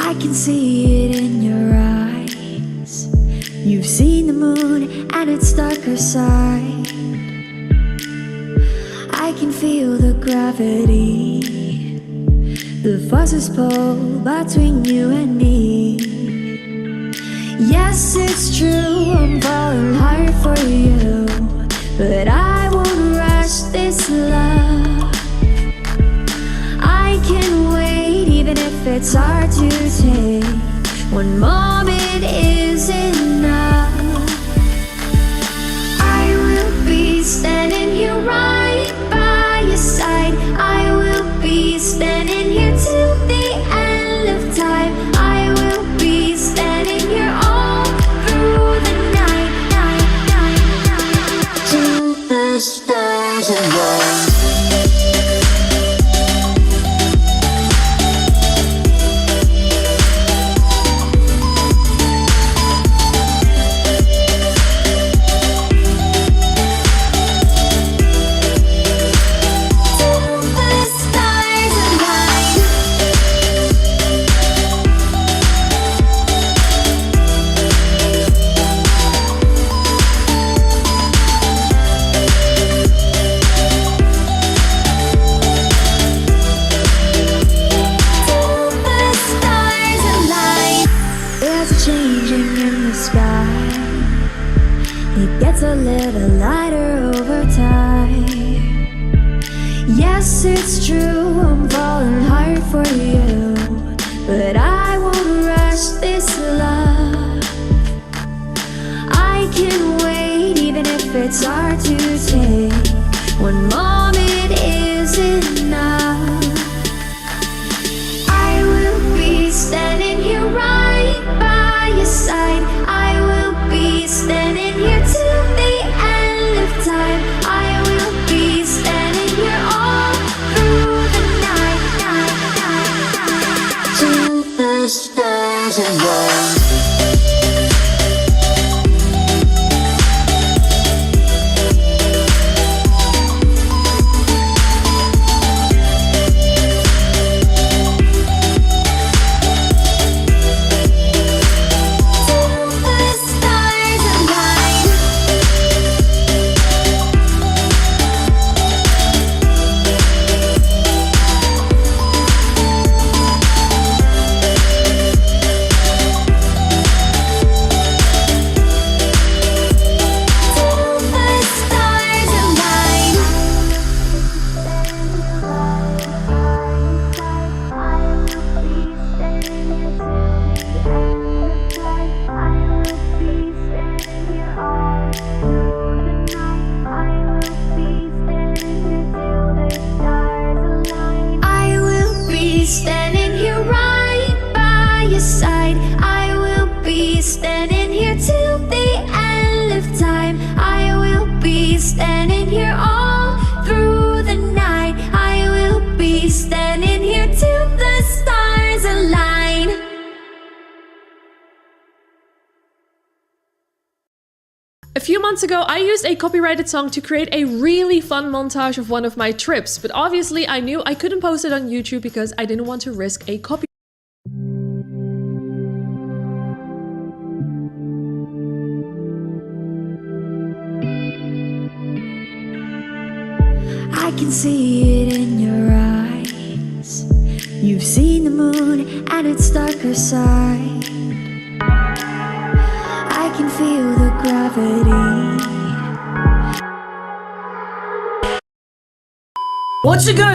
I can see it in your eyes. You've seen the moon and its darker side. I can feel the gravity, the forces pull between you and me. Yes, it's true, I'm falling hard for you, but I won't rush this love. I can wait even if it's hard to take. One moment is enough. I will be standing here right by your side. I will be standing here till the end of time. I will be standing here all through the night, till the stars align. A little lighter over time. Yes, it's true, I'm falling hard for you, but I won't rush this love. I can wait even if it's hard to take. One moment is enough. I will be standing here right by your side. I will be standing here till the end of time. I will be standing here all through the night, till the stars align. A few months ago, I used a copyrighted song to create a really fun montage of one of my trips, but obviously I knew I couldn't post it on YouTube because I didn't want to risk a copyright. I can see it in your eyes. You've seen the moon and its darker side. I can feel the gravity. What's it go?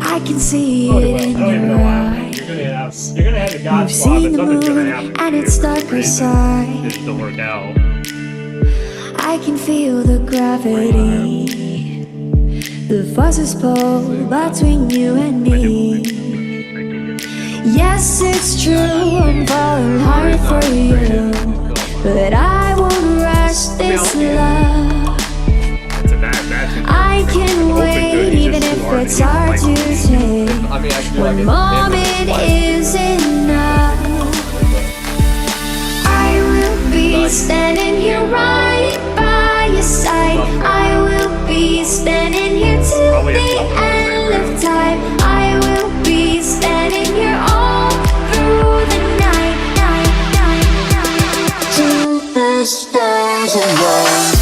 I can see I it don't in even know your why. eyes. You're gonna have a God You've swap, seen and the something's gonna moon, happen. and it's for a stuck reason. beside. It don't work out. I can feel the gravity. The forces pull between you and me. Yes, it's true, I'm falling hard for you, but I won't rush this love. I can wait even if it's hard to take. One moment is enough. I will be standing here right by your side. I will be standing here till the end of time. I will be standing here all through the night, till the stars align.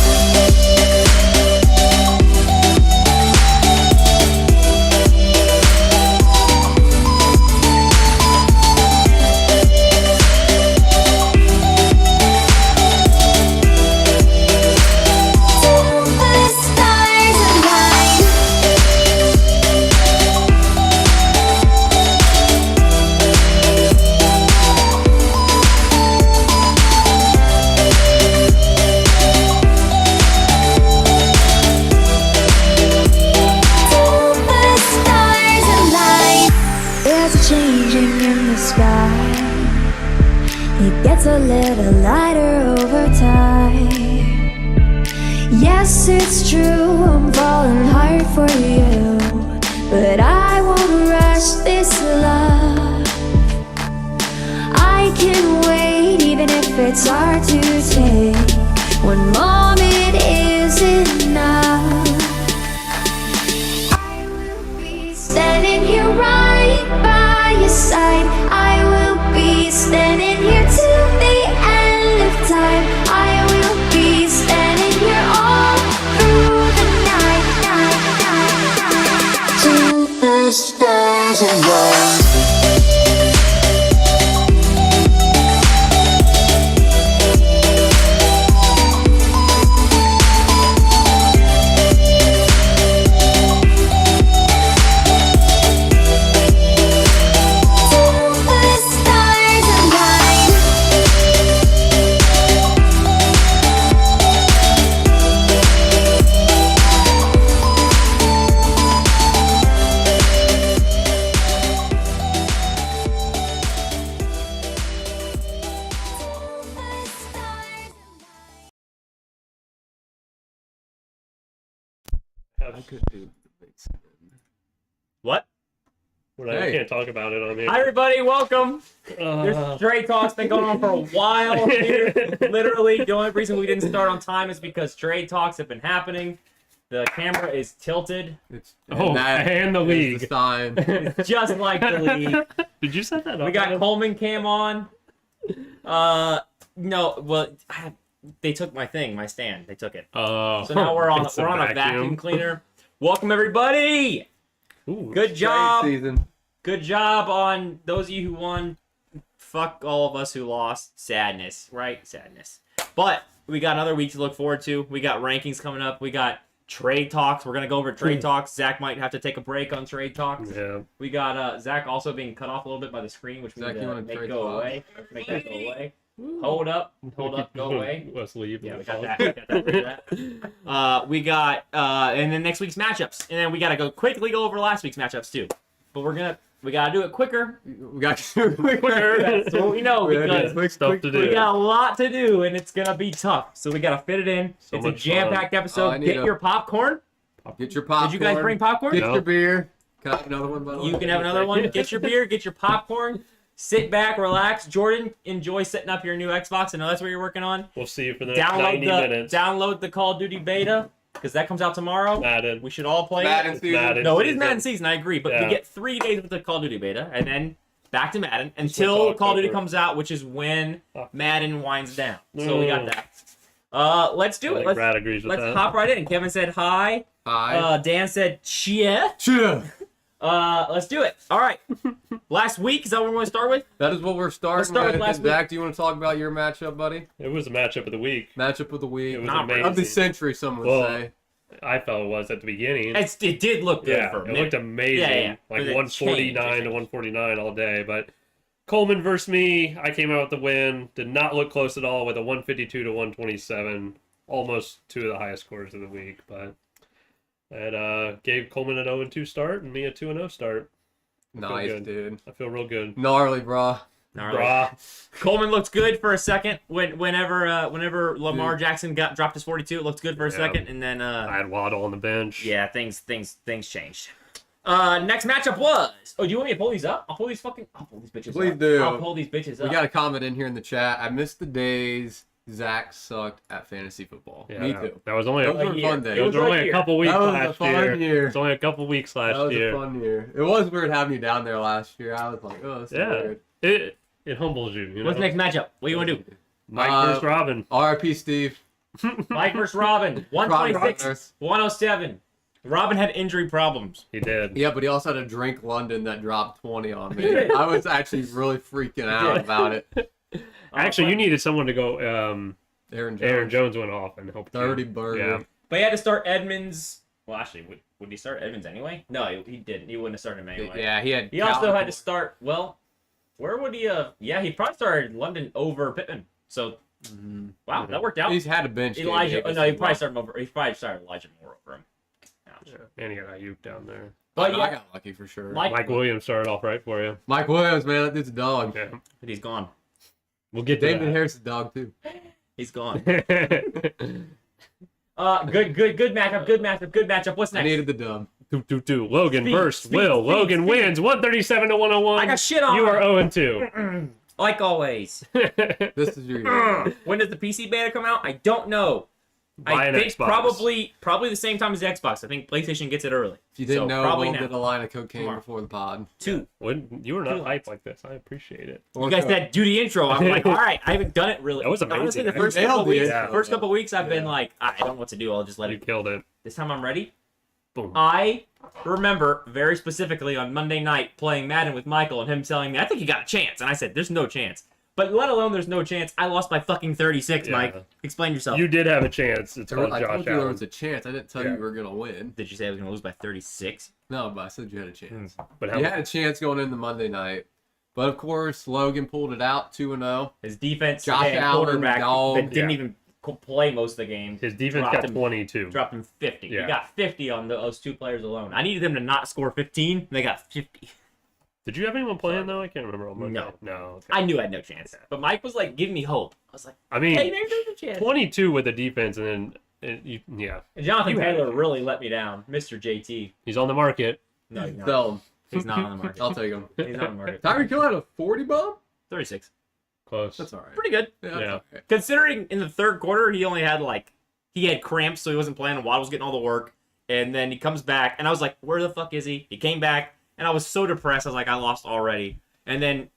Changing in the sky, it gets a little lighter over time. Yes, it's true, I'm falling hard for you, but I won't rush this love. I can wait even if it's hard to take. One moment is enough. I will be standing here right by your side. I will be standing here till the end of time. I will be standing here all through the night, till the stars align. I could do What? Well, I can't talk about it on here. Hi, everybody. Welcome. This Stray Talk's been going on for a while here. Literally, the only reason we didn't start on time is because Stray Talks have been happening. The camera is tilted. And the league. The sign. It's just like the league. Did you set that up? We got Coleman cam on. No, well, they took my thing, my stand. They took it. Oh. So now we're on a vacuum cleaner. Welcome, everybody. Ooh, Good job. Season. Good job on those of you who won. Fuck all of us who lost. Sadness, right? Sadness. But we got another week to look forward to. We got rankings coming up. We got trade talks. We're going to go over trade talks. Zach might have to take a break on trade talks. Yeah. We got Zach also being cut off a little bit by the screen, which we Zach, need you to wanna make trade go talk? away. Make that go away. Hold up, go away. Let's leave. Yeah, we got that. We got that. We got and then next week's matchups, and then we gotta go quickly go over last week's matchups too. But we gotta do it quicker. We got quicker. That's what we know because Stuff to do. we got a lot to do, and it's gonna be tough. So we gotta fit it in. So it's a much jam-packed I episode. need Get a- your popcorn. Get your popcorn. Did you guys bring popcorn? Get No. your beer. Can I have another one, by the way? You can have another one. Get your beer. Get your popcorn. Sit back, relax. Jordan, enjoy setting up your new Xbox. I know that's what you're working on. We'll see you for the next 90 minutes. Download the Call of Duty beta, because that comes out tomorrow. Madden. We should all play Madden it. season. No, it is Madden season, I agree. But we get 3 days with the Call of Duty beta, and then back to Madden until Call of Duty comes out, which is when Madden winds down. So we got that. Let's do it. Brad agrees with that. Let's hop right in. Kevin said hi. Hi. Dan said cheer. Cheer. Let's do it. All right. Last week, is that what we're going to start with? That is what we're starting Let's start with with. last And week. Zach, do you want to talk about your matchup, buddy? It was a matchup of the week. Matchup of the week. It was Not amazing. Of the century, some would Well, say. I felt it was at the beginning. It did look good for a it minute. looked amazing. Yeah. Like But it 149 to changed. 149 all day. But Coleman versus me, I came out with the win. Did not look close at all with a 152 to 127. Almost two of the highest scores of the week. But it gave Coleman an 0-2 start and me a 2-0 start. Nice, good. dude. I feel real good. Gnarly, brah. Brah. Coleman looked good for a second. Whenever Lamar Jackson dropped his 42, it looked good for a second, and then I had Waddle on the bench. yeah, things changed. Next matchup was. Oh, do you want me to pull these up? I'll pull these bitches Please up. do. I'll pull these bitches We up. got a comment in here in the chat. I missed the days Zach sucked at fantasy football. Yeah, Me too. That was only Those a, were fun days. it was It was only right a couple weeks That was a last fun year. year. It's only a couple weeks last That was year. a fun year. It was weird having you down there last year. I was like, oh, this is Yeah. weird. It humbles you. You know? What's the next matchup? What do you want to do? Mike versus Robin. RIP Steve. Mike versus Robin. 126, 107. Robin had injury problems. He did. Yeah, but he also had a drink London that dropped 20 on me. I was actually really freaking out about it. Actually, you needed someone to go. Aaron Jones. Aaron Jones went off and helped. Dirty you. burger. Yeah. But he had to start Edmonds. Well, actually, would he start Edmonds anyway? No, he didn't. He wouldn't have started him anyway. Yeah, he had. He also had to start. Well, where would he have? Yeah, he probably started London over Pittman. So, wow, that worked out. He's had a bench. game Elijah. Davis Oh, no, he as probably well. started him over. He probably started Elijah Moore over him. Ouch. Yeah. And he got Ayuk down there. But I yeah, got lucky for sure. Mike Williams started off right for you. Mike Williams, man, that dude's a dog. Yeah. but he's gone. We'll get to David Harris is a dog too. He's gone. that. Good matchup. What's I next? needed the dub. Logan versus Will. Logan wins 137 to 101. I got shit on. You are 0-2. Like always. This is your year. When does the PC beta come out? I don't know. Buy I an think Xbox. probably the same time as Xbox. I think PlayStation gets it early. If you didn't know, probably Will now. did a line of cocaine Tomorrow. before the pod. 2. You were not hyped like this. I appreciate it. You guys said do the intro. I'm like, all right, I haven't done it really. That was amazing. Honestly, the You first nailed couple weeks, it. Yeah. first couple weeks, I've been Yeah. like, I don't know what to do. I'll just let You it. killed it. This time I'm ready. Boom. I remember very specifically on Monday night playing Madden with Michael and him telling me, I think you got a chance. And I said, there's no chance. But let alone there's no chance. I lost by fucking 36, Yeah. Mike. Explain yourself. You did have a chance. It's called I Josh told you there Allen. was a chance. I didn't tell you you were gonna win. Did you say I was going to lose by 36? No, but I said you had a chance. But You had a chance going into Monday night, but of course Logan pulled it out 2-0. His defense, Josh and Allen, quarterback dog. that didn't Yeah. even play most of the game. His defense dropped got him- 22. Dropped him 50. Yeah. He got 50 on those two players alone. I needed them to not score 15. And they got 50. Did you have anyone playing though? I can't remember. On Monday. No. No. Okay. I knew I had no chance. But Mike was like giving me hope. I was like, I mean, hey, maybe there's a chance. 22 with the defense, and then yeah, And Jonathan You had Taylor it. really let me down. Mr. JT. he's on the market. No, he's not. Sell him. He's not on the market. I'll take him. He's not on the market. Tyreek Hill had a 40 bomb. 36. Close. That's all right. Pretty good. Yeah. Yeah. That's okay. Considering in the third quarter, he only had he had cramps, so he wasn't playing, and Waddle was getting all the work. And then he comes back, and I was like, where the fuck is he? He came back, and I was so depressed. I was like, I lost already. And then,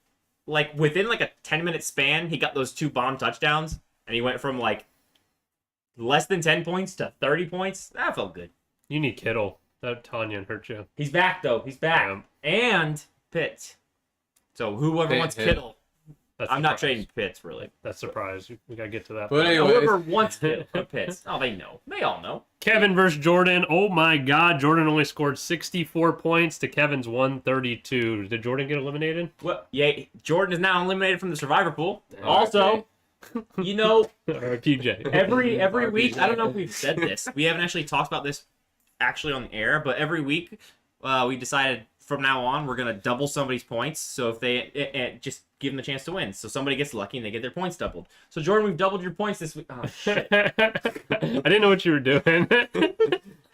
within a 10-minute span, he got those 2 bomb touchdowns, and he went from, less than 10 points to 30 points. That felt good. You need Kittle. That Tanyan hurt you. He's back, though. He's back. And Pitts. So whoever Pitt, wants Pitt. Kittle, That's I'm not surprise. trading Pitts, really. That's surprise. We gotta get to that. But point. anyway, Whoever wants Kittle or Pitts. Oh, they know. They all know. Kevin versus Jordan. Oh my God, Jordan only scored 64 points to Kevin's 132. Did Jordan get eliminated? Well, yeah, Jordan is now eliminated from the survivor pool. Oh, Also, you know, Or PJ? every week, I don't know if we've said this. We haven't actually talked about this actually on the air, but every week we decided from now on we're going to double somebody's points. So if they just give them a chance to win. So somebody gets lucky and they get their points doubled. So Jordan, we've doubled your points this week. Oh, shit. I didn't know what you were doing.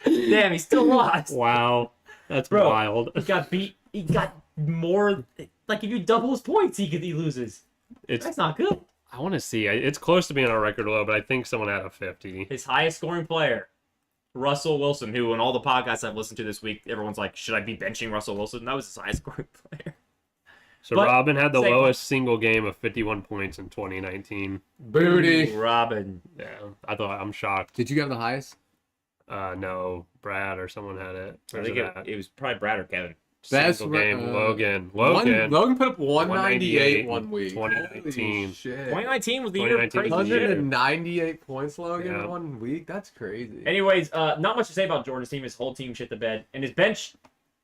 Damn, he still lost. Wow, that's Bro. wild. He got beat. He got more. like if you double his points, he loses. That's not good. I want to see. It's close to being our record low, but I think someone had a 50. His highest scoring player, Russell Wilson, who in all the podcasts I've listened to this week, everyone's like, should I be benching Russell Wilson? That was his highest scoring player. So But- Robin had the Say- lowest single game of 51 points in 2019. Booty. Robin. Yeah, I'm shocked. Did you have the highest? No, Brad or someone had it. I Where's think it at? it was probably Brad or Kevin. Best Single game, Logan. Logan put up 198 198 one week. 2019. Holy shit. 2019 was the year of 2019 crazy was the shit. year. 198 points, Logan, Yeah. in 1 week. That's crazy. Anyways, not much to say about Jordan's team. His whole team shit the bed, and his bench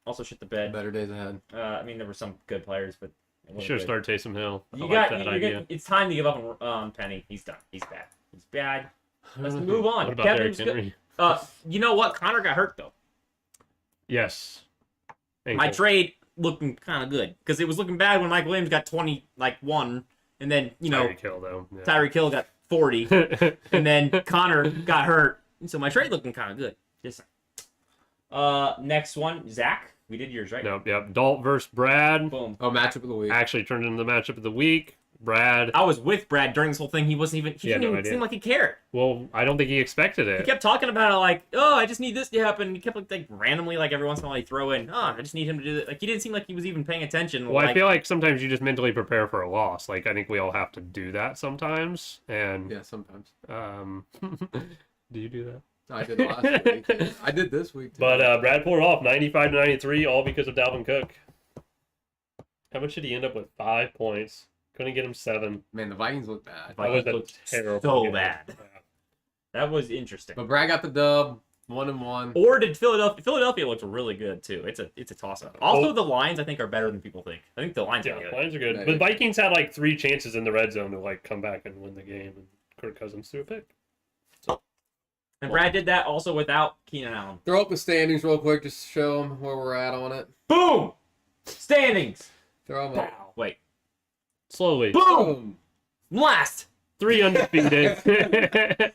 also shit the bed. Better days ahead. I mean, there were some good players, but it You wasn't should have good. started Taysom Hill. I You like got. that You're idea. getting, it's time to give up on Penny. He's done. He's bad. He's bad. Let's move on. What about Kevin's Derrick good. Henry? You know what? Connor got hurt though. Yes. My Ankle. trade looking kind of good because it was looking bad when Mike Williams got 21, and then Tyreek Hill, though. Yeah. Tyreek Hill got 40, and then Connor got hurt, and so my trade looking kind of good. Just next one, Zach. We did yours right. Nope, yep. Dalt versus Brad. Boom. Oh, matchup of the week. Actually turned into the matchup of the week. Brad. I was with Brad during this whole thing. He wasn't even. He Yeah, didn't no even idea. seem like he cared. Well, I don't think he expected He it. kept talking about it like, oh, I just need this to happen. He kept like randomly, like every once in a while, he'd throw in, oh, I just need him to do that. Like he didn't seem like he was even paying attention. Well, like, I feel like sometimes you just mentally prepare for a loss. Like, I think we all have to do that sometimes. And, Yeah, sometimes. do you do that? I did last week. I did this week, too. But Brad pulled it off 95 to 93, all because of Dalvin Cook. How much did he end up with? 5 points. Couldn't get him 7. Man, the Vikings look bad. That was a looked terrible so game. bad. Yeah. That was interesting. But Brad got the dub. 1-1. Or did Philadelphia looks really good too. It's a toss up. Also, Oh. the Lions I think are better than people think. I think the Lions Yeah, are good. Lions are good. Yeah, But yeah. Vikings had like 3 chances in the red zone to like come back and win the game, and Kirk Cousins threw a pick. And Brad did that also without Keenan Allen. Throw up the standings real quick just to show them where we're at on it. Boom! Standings. Throw them up. Wait. Slowly. Boom! Last. 3 undefeated. Wait,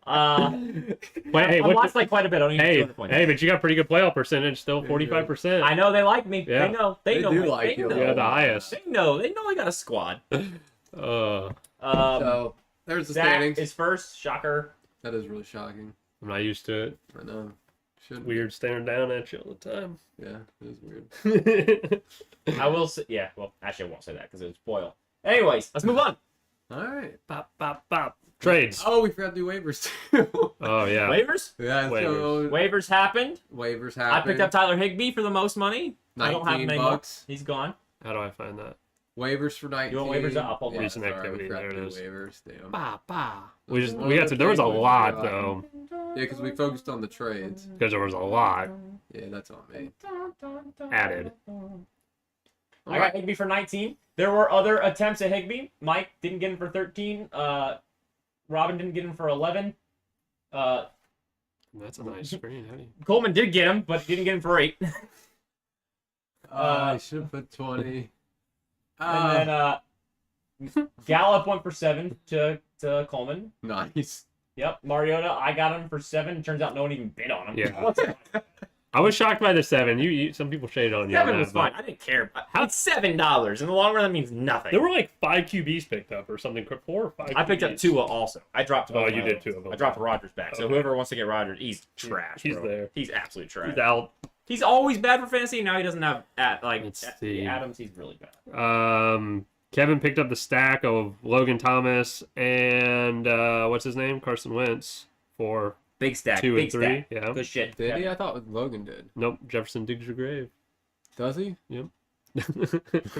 hey, I what lost the- like quite a bit. I don't even hey, 200 points. hey, but you got pretty good playoff percentage still, 45%. I know they like me. Yeah. They know. They They know. do me. like they you. know. Yeah, the highest. They know. They know I got a squad. Uh, So, there's the Zach standings. is first. Shocker. That is really shocking. I'm not used to it. I know. Shouldn't Weird staring down at you all the time. be. Yeah, it is weird. I will say. Yeah. Well, actually, I won't say that because it was spoil. Anyways, let's move on. All right. Bop, bop, bop. Trades. Oh, we forgot to do waivers too. Oh, yeah. Waivers. Yeah, Waivers. so Waivers happened. waivers I happen. picked up Tyler Higbee for the most money. I don't have him anymore. $19. He's gone. How do I find that? Waivers for 19. You want waivers? I'll pull them up. Recent sorry, activity, we forgot there to it do is. Waivers, damn. Bah, bah. There was a lot, though. Yeah, because we focused on the trades. Because there was a lot Yeah, that's on me. added. I got Higbee for 19. There were other attempts at Higbee. Mike didn't get him for 13. Robin didn't get him for 11. That's a nice screen. How do you... Coleman did get him, but didn't get him for 8. I should have put 20. And then Gallup went for 7 to Coleman. Nice. Yep, Mariota, I got him for 7. Turns out no one even bid on him. Yeah. I was shocked by the 7. You some people shaded on you. 7 on was that, fine. but I didn't care. It's $7. In the long run, that means nothing. There were like 5 QBs picked up or something. 4 or 5. I picked up QBs. Tua also. I dropped. Oh, both you my did others. 2 of them. I dropped Rodgers back. So Okay. whoever wants to get Rodgers, he's trash. He's bro. there. He's absolute trash. He's out. He's always bad for fantasy. Now he doesn't have Let's see. Adams. He's really bad. Kevin picked up the stack of Logan Thomas and what's his name? Carson Wentz for Big stack. 2 big and 3. stack. Yeah. Good shit. Did he? I thought Logan did. Nope. Jefferson digs your grave. Does he? Yep.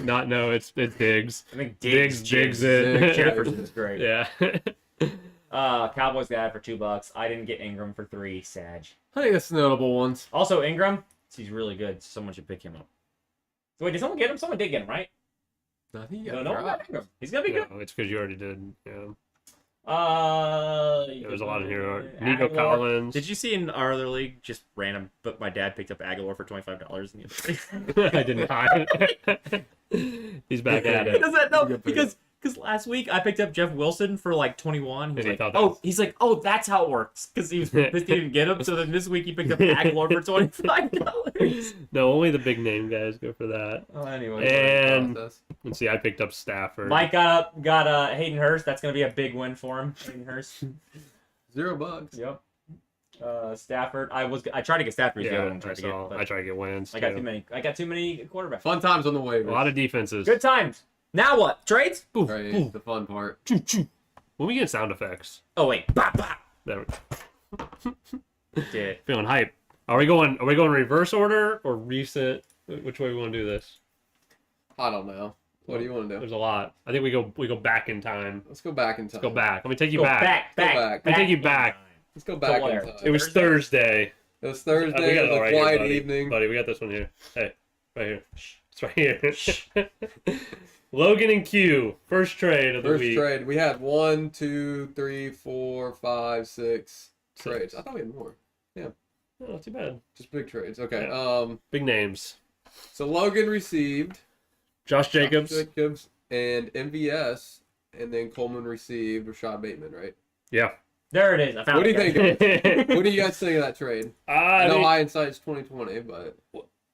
No, it's Diggs. I think Diggs Diggs it. Diggs. Jefferson's great. Yeah. Cowboys got it for $2. I didn't get Ingram for 3. Sag. I think that's notable ones. Also, Ingram, he's really good. Someone should pick him up. So wait, did someone get him? Someone did get him, right? I think he No, got no one got dropped. Ingram. He's gonna be good. No, it's because you already did. Yeah. There's There's a lot in here. Nico Collins. Did you see in our other league, just random, but my dad picked up Aguilar for $25 in the other league? I didn't. He's back at it. Because that, no, Good pick. because Because last week I picked up Jeff Wilson for like 21. And he He's thought like, that was- he's like, oh, that's how it works. Because he was pissed he didn't get him. So then this week he picked up Aguilar for $25. No, only the big name guys go for that. Oh, anyway. And Process. let's see, I picked up Stafford. Mike got Hayden Hurst. That's gonna be a big win for him. Hayden Hurst. $0. Yep. Stafford. I tried to get Stafford. The other Yeah, one tried I to get. saw. But I try to get wins. I got too. too many. I got too many quarterbacks. Fun times on the A waivers. lot of defenses. Good times. Now what? Trades? Oof, Right, oof. the fun part. When we get sound effects, Oh wait. Bah, bah. there we Did. feeling hype. Are we going reverse order or recent? Which way we want to do this? I don't know. What do you want to do? There's a lot. I think we go back in time. Let's go back in time. Let's go back. Let me take you Go back. back. back. Let me take you in back. time. Let's go back where? in time. It was Thursday? Thursday. It was We Thursday. got It it was all a right here, quiet buddy. evening. Buddy, we got this one here. Hey, right here. It's right here. Logan and Q. First trade of the First week. trade. We had 1, 2, 3, 4, 5, 6 trades. I thought we had more. Oh, not too bad. Just big trades. Okay. Yeah. Big names. So Logan received Josh Jacobs. Jacobs and MVS, and then Coleman received Rashad Bateman, right? Yeah. There it is. I found What do you it. think? What do you guys think of that trade? I I know mean, hindsight's 2020, but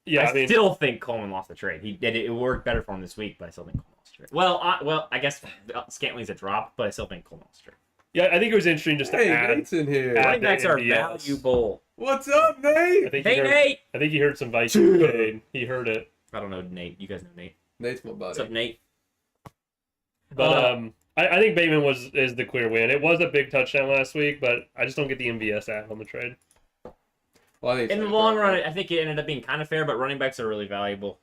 yeah, I still think Coleman lost the trade. He did it. It worked better for him this week, but I still think Coleman lost the trade. Well, I guess Scantling's a drop, but I still think Coleman lost the trade. yeah, I think it was interesting just to hey, add. Nate's in here. add Running backs the are MVS. valuable. What's up, Nate? I think Hey, he heard, Nate. I think he heard some Vikings trade. He heard it. I don't know Nate. You guys know Nate. Nate's my What's up, buddy. Nate? But I think Bateman is the clear win. It was a big touchdown last week, but I just don't get the MVS ad on the trade. Well, I think In the long run, I think it ended up being kind of fair, but running backs are really valuable.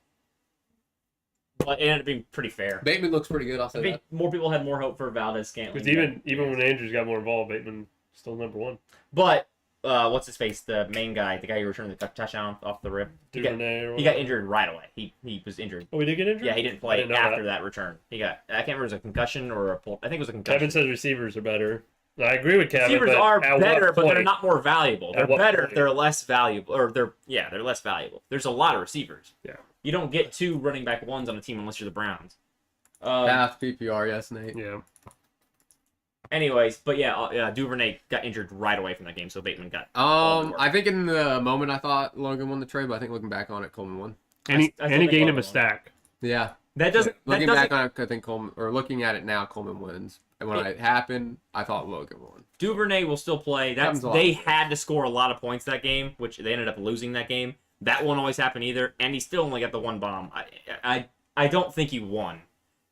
But it ended up being pretty fair. Bateman looks pretty good. I'll I say think that. more people had more hope for Valdez Scantling. Because even when Andrews got more involved, Bateman still number one. But what's his face? The main guy, the guy who returned the touchdown off the rip. He got injured right away. He was injured. Oh, he did get injured? Yeah, he didn't I play didn't know after that return. I can't remember if it was a concussion or a pull. I think it was a concussion. Kevin says receivers are better. I agree with Kevin. Receivers but are at better, what but they're point? not more valuable. They're At what better. point? They're less valuable, or they're less valuable. There's a lot of receivers. Yeah. You don't get 2 running back ones on a team unless you're the Browns. Half PPR, yes, Nate. Yeah. Anyways, but Duvernay got injured right away from that game, so Bateman got. I think in the moment I thought Logan won the trade, but I think looking back on it, Coleman won. And he I still think gained him Logan a stack. Yeah. That doesn't. Looking that doesn't back on it, I think Coleman, or looking at it now, Coleman wins. And when it happened, I thought Logan won. Duvernay will still play. That's Happens a lot. they had to score a lot of points that game, which they ended up losing that game. That won't always happen either, and he still only got the 1 bomb. I don't think he won,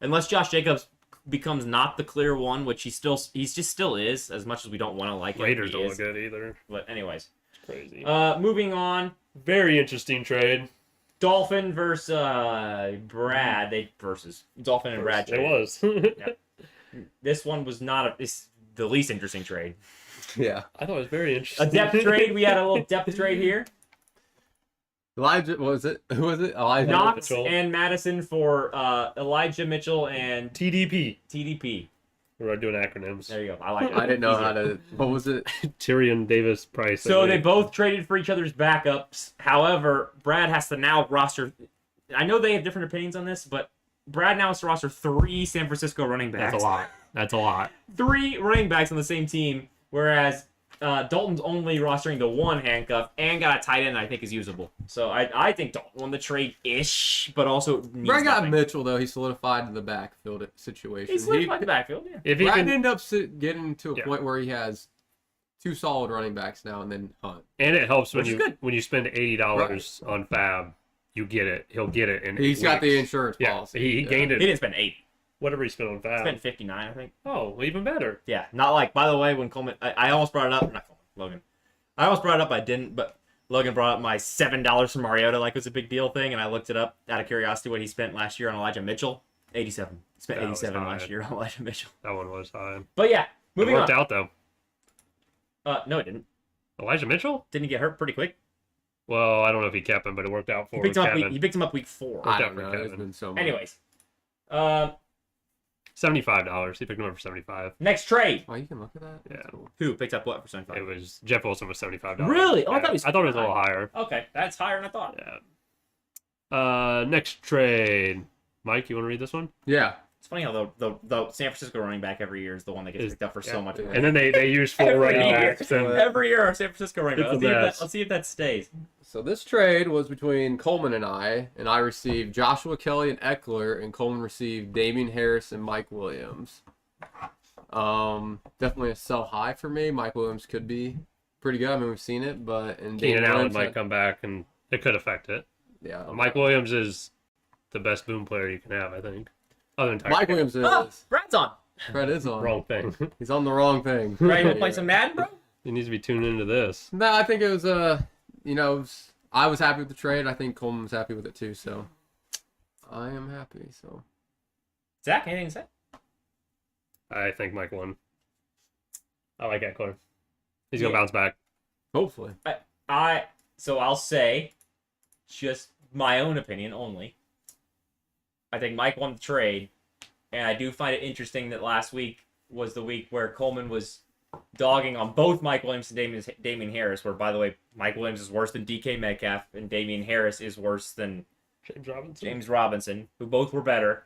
unless Josh Jacobs becomes not the clear one, which he just still is. As much as we don't want to like him, Raiders he don't is. look good either. But anyways, It's crazy. moving on. Very interesting trade. Dolphin versus Brad. Dolphin and Brad. It trade. was. This one was not it's the least interesting trade. Yeah. I thought it was very interesting. A depth trade. We had a little depth trade here. Elijah, what was it? Who was it? Elijah. Knox Mitchell. and Madison for Elijah Mitchell and TDP. TDP. We're doing acronyms. There you go. I like it. I didn't know Easy. how to. What was it? Tyrion Davis Price. So I they think. both traded for each other's backups. However, Brad has to now roster. I know they have different opinions on this, but Brad now has to roster 3 San Francisco running backs. That's a lot. That's a lot. 3 running backs on the same team, whereas Dalton's only rostering the 1 handcuff and got a tight end that I think is usable. So I think Dalton won the trade-ish, but also needs Brad got nothing. Mitchell, though. He solidified the backfield situation. He's solidified the backfield, yeah. If he Brad can, ended up getting to a Yeah. point where he has 2 solid running backs now and then Hunt. and it helps when Which is you good. when you spend $80 on Fab, you get it. He'll get it, and He's got the insurance Yeah, policy. he gained He it. didn't spend 80. Whatever he spent on Fab. He spent 59, I think. Oh, well, even better. Yeah, not like, by the way, when Coleman, I almost brought it up, not Coleman, Logan. I almost brought it up, I didn't, but Logan brought up my $7 for Mariota like it was a big deal thing, and I looked it up out of curiosity what he spent last year on Elijah Mitchell. 87. He spent That was 87 high. last year on Elijah Mitchell. That one was high. But yeah, It moving worked on. out though. No, it didn't. Elijah Mitchell? Didn't he get hurt pretty quick? Well, I don't know if he kept him, but it worked out He for picked him up. Kevin. He picked him up week 4. I Worked out don't for know. There's Kevin. been so much. Anyways, $75. He picked him up for $75. next trade. Oh, you can look at that? Yeah. That's cool. Who picked up what for 75? It was Jeff Wilson was $75. Really? Oh, I Yeah. thought he was I thought it was a little higher. Okay, that's higher than I thought. Yeah. Next trade. Mike, you want to read this one? Yeah. It's funny how the San Francisco running back every year is the one that gets picked up for so much money. And then they use full Every running year. backs. And Every year, our San Francisco running back. It's the best. Let's see if that stays. So this trade was between Coleman and I received Joshua Kelly and Eckler, and Coleman received Damian Harris and Mike Williams. Definitely a sell high for me. Mike Williams could be pretty good. I mean, we've seen it, but Keenan Allen might come back, and it could affect it. Yeah, Mike Williams is the best boom player you can have, I think. Other than Tyreek Mike Hill. Williams is. Oh, Brad's on. Brett is on. Wrong thing. He's on the wrong thing. Right, you want to play some Madden, bro? He needs to be tuned into this. No, I think it was I was happy with the trade. I think Coleman was happy with it too. So I am happy. So Zach, anything to say? I think Mike won. I like Eckler. He's gonna bounce back. hopefully, So I'll say, just my own opinion only. I think Mike won the trade, and I do find it interesting that last week was the week where Coleman was dogging on both Mike Williams and Damian Harris, where, by the way, Mike Williams is worse than DK Metcalf, and Damian Harris is worse than James Robinson, who both were better.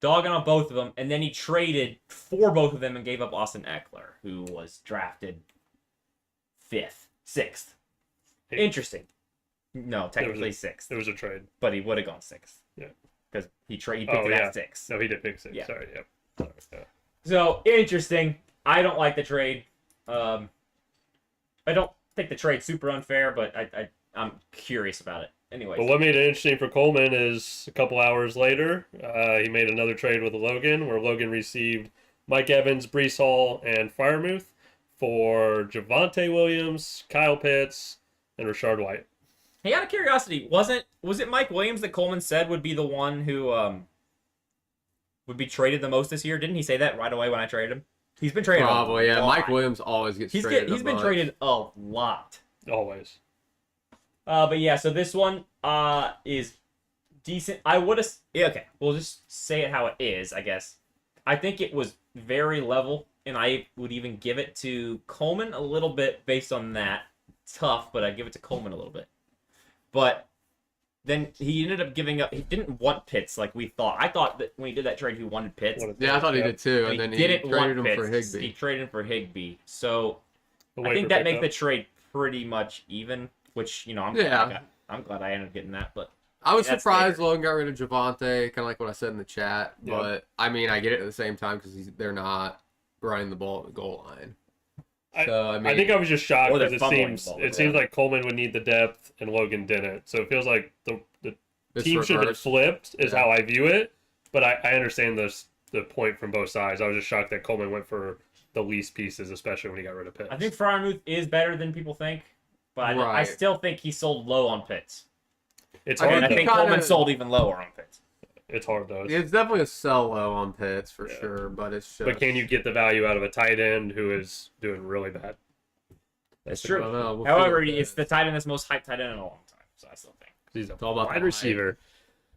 Dogging on both of them, and then he traded for both of them and gave up Austin Eckler, who was drafted 6th. Interesting. No, technically 6th. There was a trade. But he would have gone 6th. Yeah. Because he picked it at 6. No, he did pick 6. Yeah. Sorry, yep. Sorry, yeah. So, interesting. I don't like the trade. I don't think the trade's super unfair, but I'm curious about it. Anyways. But what made it interesting for Coleman is a couple hours later, he made another trade with Logan, where Logan received Mike Evans, Breece Hall, and Freiermuth for Javonte Williams, Kyle Pitts, and Rashard White. Hey, out of curiosity, was it Mike Williams that Coleman said would be the one who would be traded the most this year? Didn't he say that right away when I traded him? He's been traded probably. a Yeah, lot. Mike Williams always gets traded. He's been traded a lot. Always. But yeah, so this one is decent. Okay, we'll just say it how it is, I guess. I think it was very level, and I would even give it to Coleman a little bit based on that. Tough, but I'd give it to Coleman a little bit. But then he ended up giving up. He didn't want Pitts like we thought. I thought that when he did that trade, he wanted Pitts. Yeah, I thought he did too, But and then he didn't traded want him for Pitts. Higbee. He traded him for Higbee. So The I think waiver that makes pickup. the trade pretty much even, which, I'm Yeah. I'm glad I ended up getting that. But I was That's surprised fair. Logan got rid of Javonte, kind of like what I said in the chat. Yeah. But I mean, I get it at the same time because they're not running the ball at the goal line. So I mean, I think I was just shocked Or they're because fumbling the ball, it seems like Coleman would need the depth and Logan didn't. So it feels like the it's team should have reversed. flipped is Yeah. how I view it. But I understand the point from both sides. I was just shocked that Coleman went for the least pieces, especially when he got rid of Pitts. I think Freiermuth is better than people think. But I Right. still think he sold low on Pitts. it's I hard. And I he think Though. kinda- Coleman sold even lower on Pitts. It's hard though. It's definitely a sell low on Pitts for Yeah. sure, but it's just. But can you get the value out of a tight end who is doing really bad? That's I true. don't know. We'll However, figure it it's the tight end that's most hyped tight end in a long time. So I still think. He's a all about the wide hype. receiver.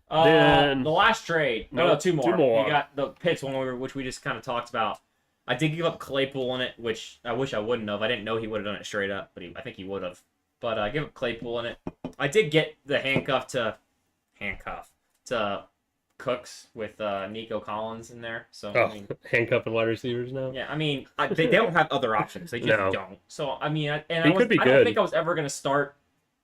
Then- The last trade. No, No, two more. two more. You got the Pitts one, which we just kind of talked about. I did give up Claypool on it, which I wish I wouldn't have. I didn't know he would have done it straight up, but I think he would have. But I give up Claypool on it. I did get the handcuff to Cooks with Nico Collins in there. So Oh, I mean, handcuffing wide receivers now. yeah, I mean, they don't have other options. They just No. don't. So I mean, I He could be don't good. think I was ever gonna start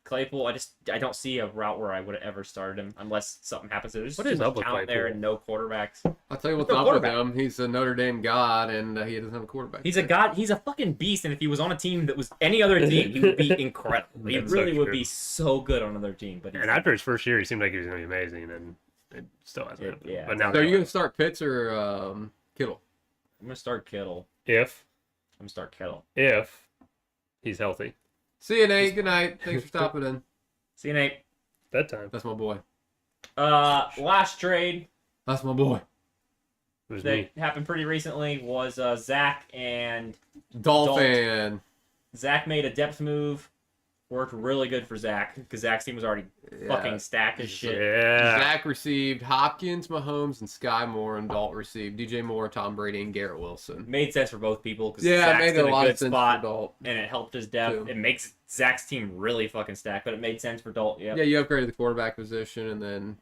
Claypool. I don't see a route where I would have ever started him unless something happens. There's What just is too up much with talent there Claypool? and no quarterbacks. I'll tell you what's No up with quarterback. him. He's a Notre Dame god, and he doesn't have a quarterback. He's a god. He's a fucking beast. And if he was on a team that was any other team, he would be incredible. He That's so really would true. be so good on another team. But he's, And after his first year, he seemed like he was going to be amazing, and it still hasn't happened. Yeah. But now, So are you gonna start Pitts or Kittle? I'm gonna start Kittle. if he's healthy, See you, Nate. Good night. Thanks for stopping in. See you, Nate. bedtime. That's my boy. Last trade That's my boy. It was that me. happened pretty recently was Zach and Dolphin. Zach made a depth move. Worked really good for Zach because Zach's team was already fucking stacked as shit. Yeah. Zach received Hopkins, Mahomes, and Sky Moore, and Dalt received DJ Moore, Tom Brady, and Garrett Wilson. Made sense for both people because Yeah, it Zach's made in a a lot good of sense spot for Dalt. and it helped his depth. Too. It makes Zach's team really fucking stacked, but it made sense for Dalt. Yeah. Yeah, you upgraded the quarterback position, and then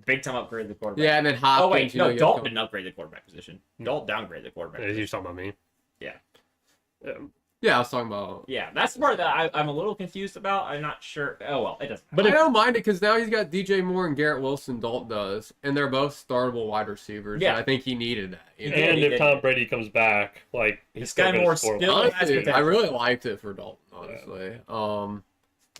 Big time upgrade the quarterback. Yeah, and then Hopkins. Oh wait, you know, no, you have Dalton to- didn't upgrade the quarterback position. Dalton downgraded the quarterback. You're talking about me. Yeah. Yeah, I was talking about. Yeah, that's the part that I'm a little confused about. I'm not sure. Oh well, it doesn't. But matter. I don't mind it because now he's got DJ Moore and Garrett Wilson. Dalton does, and they're both startable wide receivers. Yeah. And I think he needed that. You know? Yeah, And he if did. Tom Brady comes back, like he's still Sky gonna Moore score still- lots. has Honestly, potential. I really liked it for Dalton. Honestly,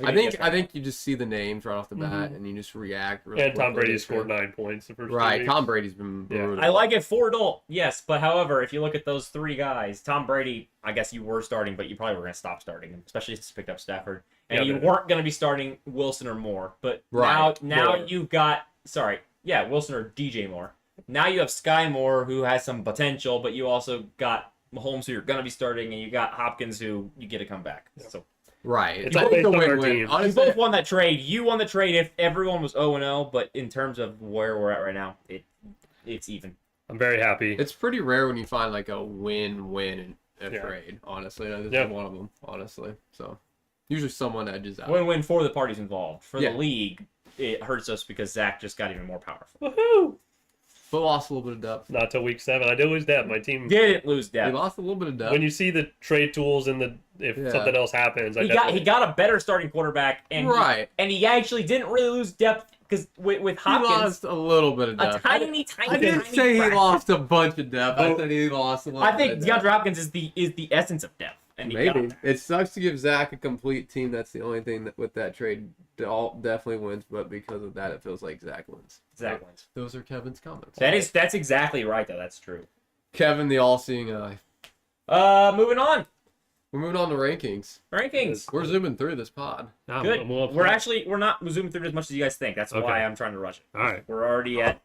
I think you just see the names right off the bat, and you just react. Really And Tom quickly. Brady scored 9 points the first 2 Right, weeks. Tom Brady's been Yeah. brutal. I like it for Dalton, yes, but however, if you look at those three guys, Tom Brady, I guess you were starting, but you probably were going to stop starting him, especially since you picked up Stafford, and Yeah, you but- weren't going to be starting Wilson or Moore. But Right, now Moore. you've got Wilson or DJ Moore. Now you have Sky Moore, who has some potential, but you also got Mahomes, who you're going to be starting, and you got Hopkins, who you get to come back. So Right, It's I all think based the on our win-win. team. you Honestly, both won that trade. You won the trade if everyone was 0-0, but in terms of where we're at right now, it's even. I'm very happy. it's pretty rare when you find like a win-win in a Yeah. trade. Honestly, this Yeah. is one of them. Honestly, so usually someone edges out. Win-win for the parties involved. For Yeah. the league, it hurts us because Zach just got even more powerful. Woohoo! But lost a little bit of depth. Not till week 7. I did lose depth. My team. Didn't lose He depth. lost a little bit of depth. When you see the trade tools and if Yeah. something else happens, He got a better starting quarterback, and Right. he actually didn't really lose depth because with He Hopkins, lost a little bit of a depth. tiny I didn't say he fraction. lost a bunch of depth. I Oh. said he lost a little I bit think of depth. DeAndre Hopkins is the essence of depth, and he got Maybe. there. It sucks to give Zach a complete team. That's the only thing that with that trade. Alt definitely wins, but because of that, it feels like Zach wins. Zach wins. Those are Kevin's comments. That's exactly right though. That's true. Kevin, the all-seeing eye. Moving on. We're moving on to rankings. Rankings. We're zooming through this pod. Good. We're not zooming through it as much as you guys think. That's Okay. why I'm trying to rush it. All right. We're already at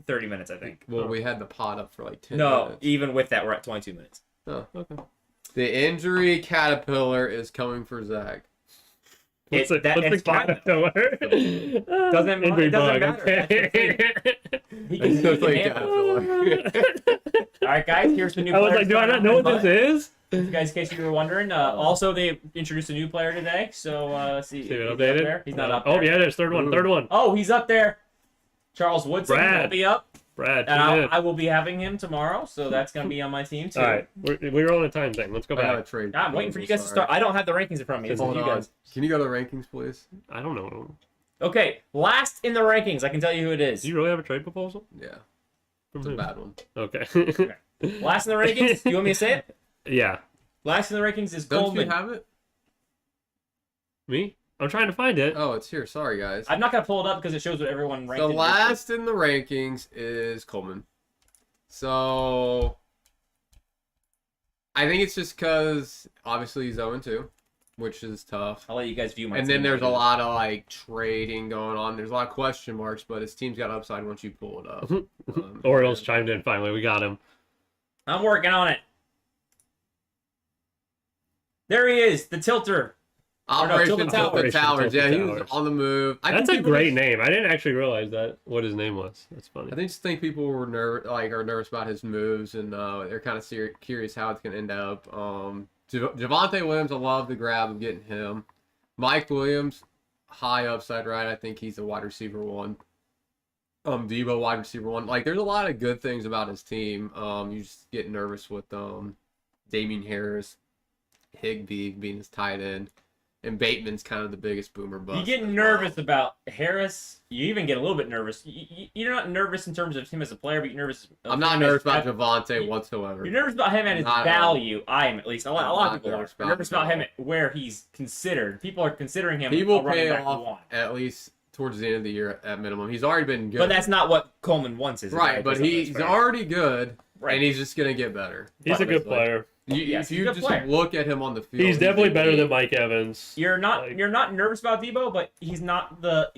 30 minutes, I think. Well, we had the pod up for like 10 No, minutes. even with that, we're at 22 minutes. Oh, okay. The injury caterpillar is coming for Zach. What's It's the fine. caterpillar? Doesn't Injury matter. bug. Okay. He It's just like handle it. caterpillar. All right, guys. Here's the new. I was player like, do I not know what starting this on is? my butt. Guys, in case you were wondering, also they introduced a new player today. So let's see. See it Is he up updated? there? He's not up there. Oh, yeah, there's third one. Third one. Oh, he's up there. Charles Woodson Brad. will be up, Brad. and tune in. I will be having him tomorrow. So that's gonna be on my team too. All right. We're on a time thing. Let's go I got a back. trade. I'm waiting for you guys to Sorry. start. I don't have the rankings in front of me. This is Hold you on. guys. Can you go to the rankings, please? I don't know. Okay, last in the rankings. I can tell you who it is. Do you really have a trade proposal? Yeah, From it's a who? bad one. Okay. Last in the rankings. Do you want me to say it? Yeah. Last in the rankings is Don't Coleman. you have it? Me? I'm trying to find it. Oh, it's here. Sorry, guys. I'm not gonna pull it up because it shows what everyone ranked. The in last in the rankings is Coleman. So I think it's just because obviously he's 0-2, which is tough. I'll let you guys view my. And team then there's a after. lot of like trading going on. There's a lot of question marks, but his team's got upside once you pull it up. Orioles chimed in finally. We got him. I'm working on it. There he is, the tilter. Operation Tilted Tilted Towers. Towers. Yeah, he was Towers. on the move. That's think a people great just- name. I didn't actually realize what his name was. That's funny. I just think people were nervous about his moves, and they're kind of curious how it's gonna end up. Javonte Williams, I love the grab of getting him. Mike Williams, high upside, right? I think he's a wide receiver one. Debo, wide receiver one. Like, there's a lot of good things about his team. You just get nervous with Damian Harris, Higbee being his tight end, and Bateman's kind of the biggest boomer bust. You get as nervous well. about Harris. You even get a little bit nervous. You're not nervous in terms of him as a player, but you're nervous. I'm not nervous about Javonte whatsoever. You're nervous about him at his Not at all. value. I am, at least. A lot not of people are. nervous You're about nervous about him him. at where he's considered. People are considering him He a will running pay back off one. at least towards the end of the year at minimum. He's already been good. But that's not what Coleman wants, is it? right. But That's he's fair. already good, Right. and he's just gonna get better. He's a good Honestly. player. Yes, If he's a you good just player. look at him on the field, He's definitely better elite. than Mike Evans. You're not Like- nervous about Debo, but he's not the.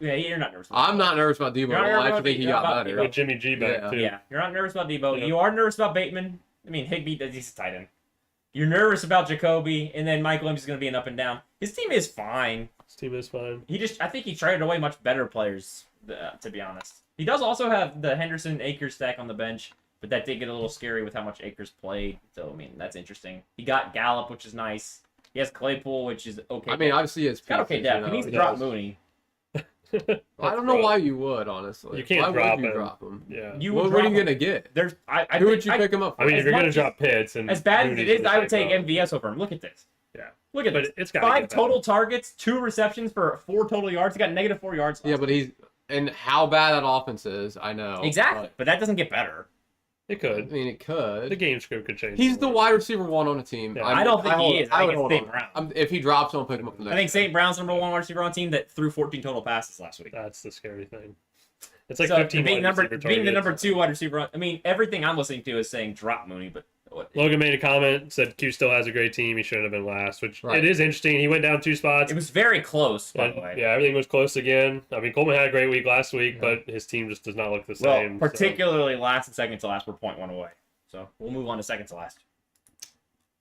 Yeah, you're not nervous. About I'm not nervous about Debo. You're not I nervous actually about think he Debo, got about better. Debo. With Jimmy G back Yeah. too. Yeah, you're not nervous about Debo. Yeah. You are nervous about Bateman. I mean, Higbee, he's a tight end. You're nervous about Jacoby, and then Mike Williams is going to be an up and down. His team is fine. His team is fine. I think he traded away much better players, to be honest. He does also have the Henderson Akers stack on the bench, but that did get a little scary with how much Akers played. So, I mean, that's interesting. He got Gallup, which is nice. He has Claypool, which is okay. I mean, obviously it's He's got okay depth. He needs to drop Mooney. I don't know why you would, honestly. You can't why drop would you him. drop him? Yeah. What are you going to get? There's, Who would you pick him up for? I mean, if As you're going to much drop Pitts and as bad as it Moody's is, I would take gonna MVS over him. Look at this. Yeah. Look at But this. it's gotta 5 get better. total targets, 2 receptions for 4 total yards. He got negative 4 yards. Yeah, but he's... And how bad that offense is, I know. Exactly. But that doesn't get better. It But, I could. mean, it could. The game script could change. He's the wide receiver 1 on the team. Yeah. I don't think he is. I think it's hold St. on. Brown. If he drops, I'll pick him up the next I think game. St. Brown's number 1 wide receiver on team that threw 14 total passes last week. That's the scary thing. It's like So 15 being wide receiver being the targets. number 2 wide receiver. I mean, everything I'm listening to is saying drop Mooney, but what? Logan made a comment, said Q still has a great team. He shouldn't have been last, which Right. it is interesting. He went down 2 spots. It was very close, by the And, way. yeah, everything was close again. I mean, Coleman had a great week last week, but his team just does not look the Well, same. particularly last and second to last were 0.1 away. So we'll move on to second to last.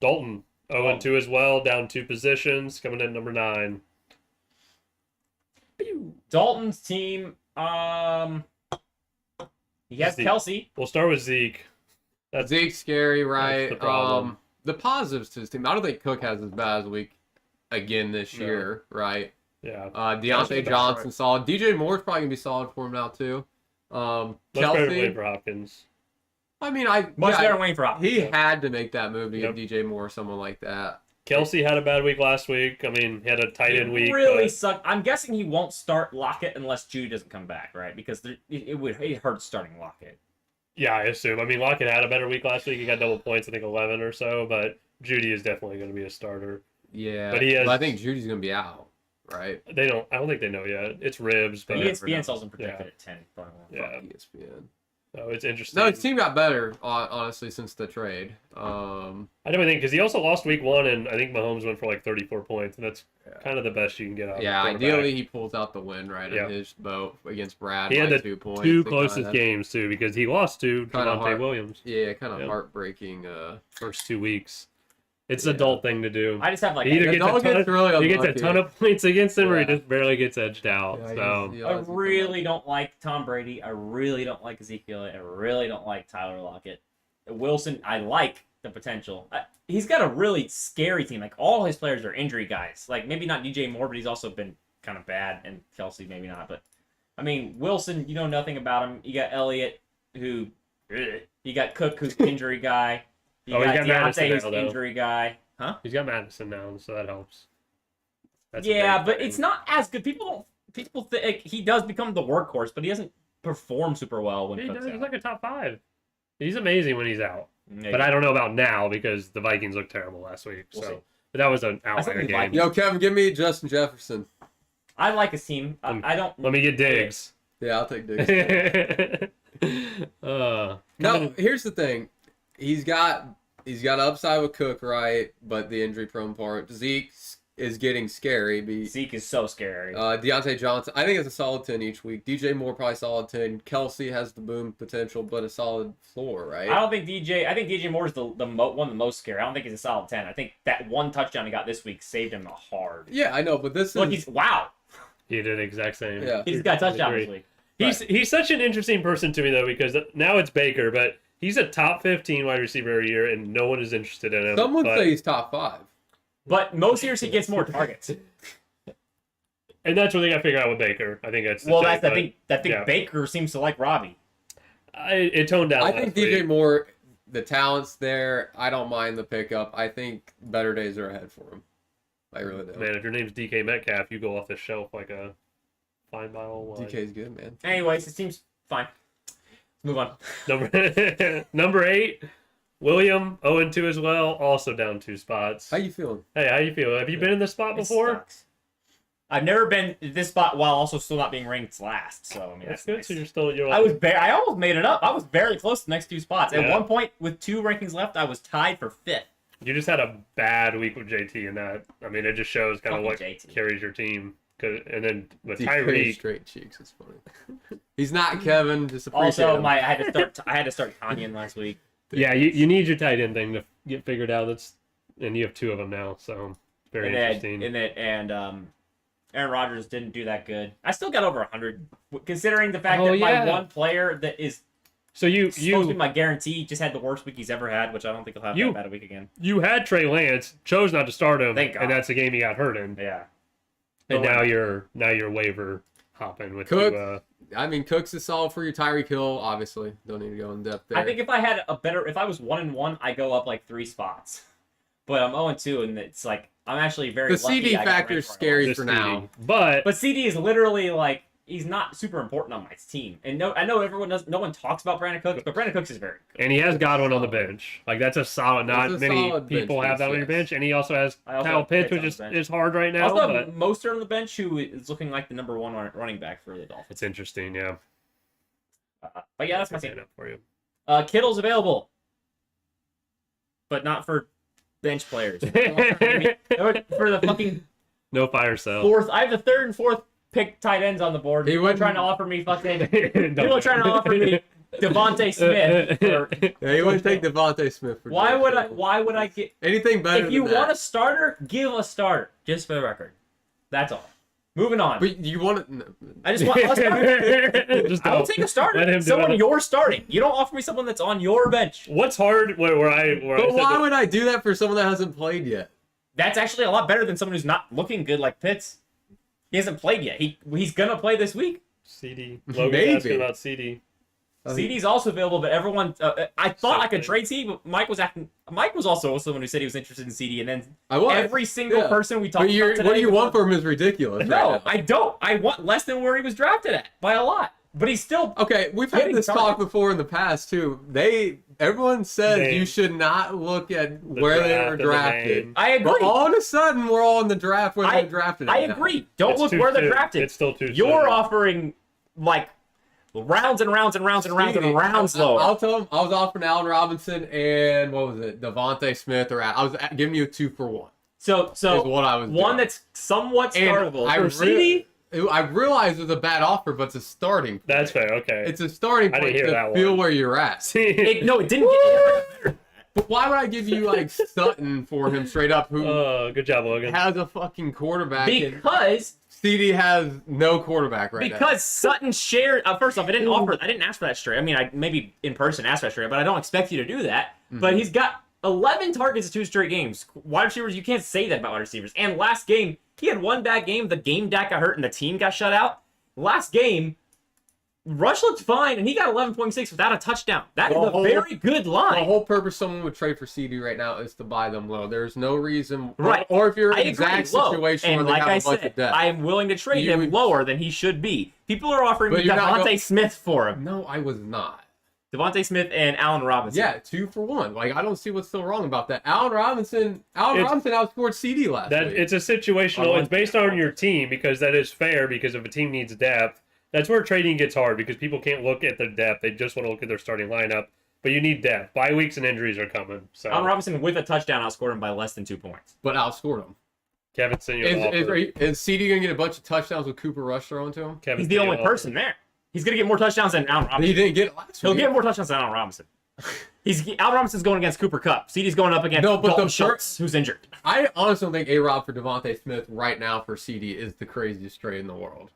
Dalton 0-2 as well, down 2 positions, coming in number 9. Dalton's team, he has Zeke. Kelsey. We'll start with Zeke. That's Zeke's scary, right? the problem. The positives to his team. I don't think Cook has as bad as a week again this No. year, right? yeah, Deontay Johnson solid. DJ Moore's probably gonna be solid for him now too. much better than Kelsey. Wade for Hopkins. I mean, Much better Wayne for He had to make that move to Yep. get DJ Moore or someone like that. Kelsey had a bad week last week. I mean, he had a tight end week. really but sucked. I'm guessing he won't start Lockett unless Judy doesn't come back, right? Because it hurts starting Lockett. yeah, I assume. I mean, Lockett had a better week last week. He got double points, I think 11 or so. But Judy is definitely going to be a starter. Yeah, But he has- I think Judy's gonna be out, right? They don't. I don't think they know yet. It's ribs, but ESPN sells him projected Yeah. at 10. Probably won't. yeah. Fuck ESPN. So it's interesting. No, his team got better, honestly, since the trade. I definitely think because he also lost week 1, and I think Mahomes went for like 34 points, and that's kind of the best you can get out. Yeah, of a quarterback. ideally he pulls out the win right Yeah. in his boat against Brad. He had by the 2 points. two They closest kinda- games too because he lost to Kinda Deontay hard. Williams Yeah, kind of Yep. heartbreaking. first 2 weeks. It's Yeah. an adult thing to do. I just have like He either Yeah, gets, a Dog ton, gets really he gets a unlucky. ton of points against him, or he Yeah. just barely gets edged out. Yeah, so he I always gets really don't like Tom Brady. I really don't like Ezekiel. I really don't like Tyler Lockett. Wilson, I like the potential. He's got a really scary team. Like, all his players are injury guys. Like, maybe not DJ Moore, but he's also been kind of bad. And Kelsey, maybe not. But, I mean, Wilson, you know nothing about him. You got Elliott, who... You got Cook, who's injury guy. You Oh, got you got Madison Deontay, who's now, though. injury guy. Huh? he's got Madison now, so that helps. That's a Yeah, big but thing. it's not as good. People think like, he does become the workhorse, but he doesn't perform super well when He Cook's does. He's out. like a top 5. He's amazing when he's out. Maybe. But I don't know about now because the Vikings looked terrible last week. We'll So, see. but that was an think outlier the game. Vikings- Yo, Kevin, give me Justin Jefferson. I like his team. I don't. Let me get Diggs. Yeah, I'll take Diggs. uh, No, here's the thing. He's got upside with Cook, right? But the injury prone part. Zeke is getting scary. Zeke is so scary. Deontay Johnson, I think it's a solid 10 each week. DJ Moore probably solid 10. Kelsey has the boom potential, but a solid floor, right? I don't think DJ. I think DJ Moore's the one of the most scary. I don't think he's a solid 10. I think that one touchdown he got this week saved him hard. Yeah, I know, but this Look, is... he's wow. he did the exact same. Yeah. He just got a touchdown Agree. this week. He's such an interesting person to me though because now it's Baker, but he's a top 15 wide receiver every year, and no one is interested in him. Some would but- say he's top 5. But most years he gets more targets. and that's what they got to figure out with Baker. I think that's the Well, thing, that's I think yeah. Baker seems to like Robbie. it toned down. I last think DJ week. Moore, the talent's there. I don't mind the pickup. I think better days are ahead for him. I really do. Man, if your name's DK Metcalf, you go off the shelf like a fine bottle of wine. DK's good, man. Anyways, his team's fine. Let's move on. Number 8, William 0-2 as well, also down 2 spots. How you feeling? Hey, how you feel? Have you been in this spot It before? sucks. I've never been at this spot while also still not being ranked last. So I mean, That's that's good. nice. So you're still I almost made it up. I was very close to the next 2 spots. At Yeah. one point, with 2 rankings left, I was tied for 5th. You just had a bad week with JT, and that I mean, it just shows kind of Fucking what JT. carries your team. And then with DK Tyreek, straight cheeks is funny. He's not Kevin. Just appreciate Also, him. I had to start Tanyan last week. yeah, you need your tight end thing to get figured out. And you have 2 of them now, so very interesting. And Aaron Rodgers didn't do that good. I still got over 100, considering the fact Oh, that yeah. my one player that is So supposed to be my guarantee just had the worst week he's ever had, which I don't think he'll have that bad a week again. you had Trey Lance, chose not to start him, Thank God. and that's the game he got hurt in. Yeah. And But now you're waiver hop in with Cook. Tua. I mean, Cooks is solid for your Tyreek Hill. Obviously, don't need to go in depth there. I think if I had a better, if I was 1-1, I go up like 3 spots. But I'm 0-2, and it's like I'm actually very the lucky CD I got factor is ranked scary Just for CD. now. But CD is literally like he's not super important on my team. And no, I know everyone does. No one talks about Brandon Cooks, but Brandon Cooks is very good. and he has Godwin on the bench. Like that's a solid. Not That's a many solid people bench have that piece, on your yes. bench, and he also has I also Kyle have Pitts, Pitts on which the bench. is hard right now. Also, But Mostert on the bench, who is looking like the number 1 running back for the Dolphins. it's interesting, yeah. But yeah, that's my I'll team. stand up for you. Kittle's available, but not for bench players. For the fucking No fire sale. 4th, I have the 3rd and 4th pick tight ends on the board. He People are wouldn't- trying to offer me fucking. People are trying to offer me Devontae Smith. Yeah, he wouldn't take Devontae Smith for Why George would I? Kittle. Why would I get? Anything better If you than that. want a starter, give a starter. Just for the record, that's all. Moving on. But you want to... I just want a starter. Just I will don't. take a starter. Let him do Someone it. you're starting. You don't offer me someone that's on your bench. What's hard where I But said why that- would I do that for someone that hasn't played yet? That's actually a lot better than someone who's not looking good like Pitts. He hasn't played yet. He's gonna play this week. CD? Logan's Maybe. asking about CD. CD's also available, but everyone. I thought I could Same trade CD, but Mike was also someone who said he was interested in CD, and then I was. every single Yeah. person we talked But about today. what you was want from him is ridiculous. No, right now. I don't. I want less than where he was drafted at by a lot. But he's still. Okay, we've had Getting this talk targets. before in the past too. Everyone says Name. you should not look at The where they draft were and the drafted. name. I agree. But all of a sudden, we're all in the draft where they're drafted. I at now. agree. Don't It's look too where they're soon. drafted. It's still too You're soon. offering like rounds and rounds and rounds and rounds Speedy, and rounds I'll lower. tell him I was offering Allen Robinson and what was it, Devontae Smith, or I was giving you a 2-for-1. So Is what I was one doing. that's somewhat And startable. I For CD, I realized it was a bad offer, but it's a starting point. That's fair. Okay. It's a starting I didn't point hear to that feel one. where you're at. it didn't get better. But why would I give you like Sutton for him straight up, who Good job, Logan. has a fucking quarterback? And Because CD has no quarterback right now. Because Sutton shared. First off, I didn't ask for that straight. I mean, I maybe in person asked for that straight, but I don't expect you to do that. But he's got 11 targets in 2 straight games. Wide receivers, you can't say that about wide receivers. And last game, he had one bad game. The game DAC got hurt and the team got shut out. Last game, Rush looked fine, and he got 11.6 without a touchdown. That is The a whole- very good the line. whole purpose someone would trade for CD right now is to buy them low. There's no reason, Right. Or if you're in I an agree, exact low. situation And where they like have I a bunch said, of depth. I am willing to trade You him would- lower than he should be. People are offering But me you're not Devontae go- Smith for him. No, I was not. Devontae Smith and Allen Robinson. Yeah, 2-for-1. Like I don't see what's so wrong about that. Allen Robinson outscored CD last That week. it's a situational. It's based on your team because that is fair. Because if a team needs depth, that's where trading gets hard because people can't look at their depth. They just want to look at their starting lineup. But you need depth. Bye weeks and injuries are coming. So Allen Robinson with a touchdown outscored him by less than 2 points. but outscored him. Kevin sent you an offer. Is CD gonna get a bunch of touchdowns with Cooper Rush thrown to him? Kevin He's the sent you only an offer. person there. He's going to get more touchdowns than Allen He Robinson. didn't get it last He'll week. get more touchdowns than Allen Robinson. Allen Robinson's going against Cooper Kupp. CD's going up against No, but Dalton the Schultz, who's injured. I honestly don't think A-Rob for Devontae Smith right now for CD is the craziest trade in the world.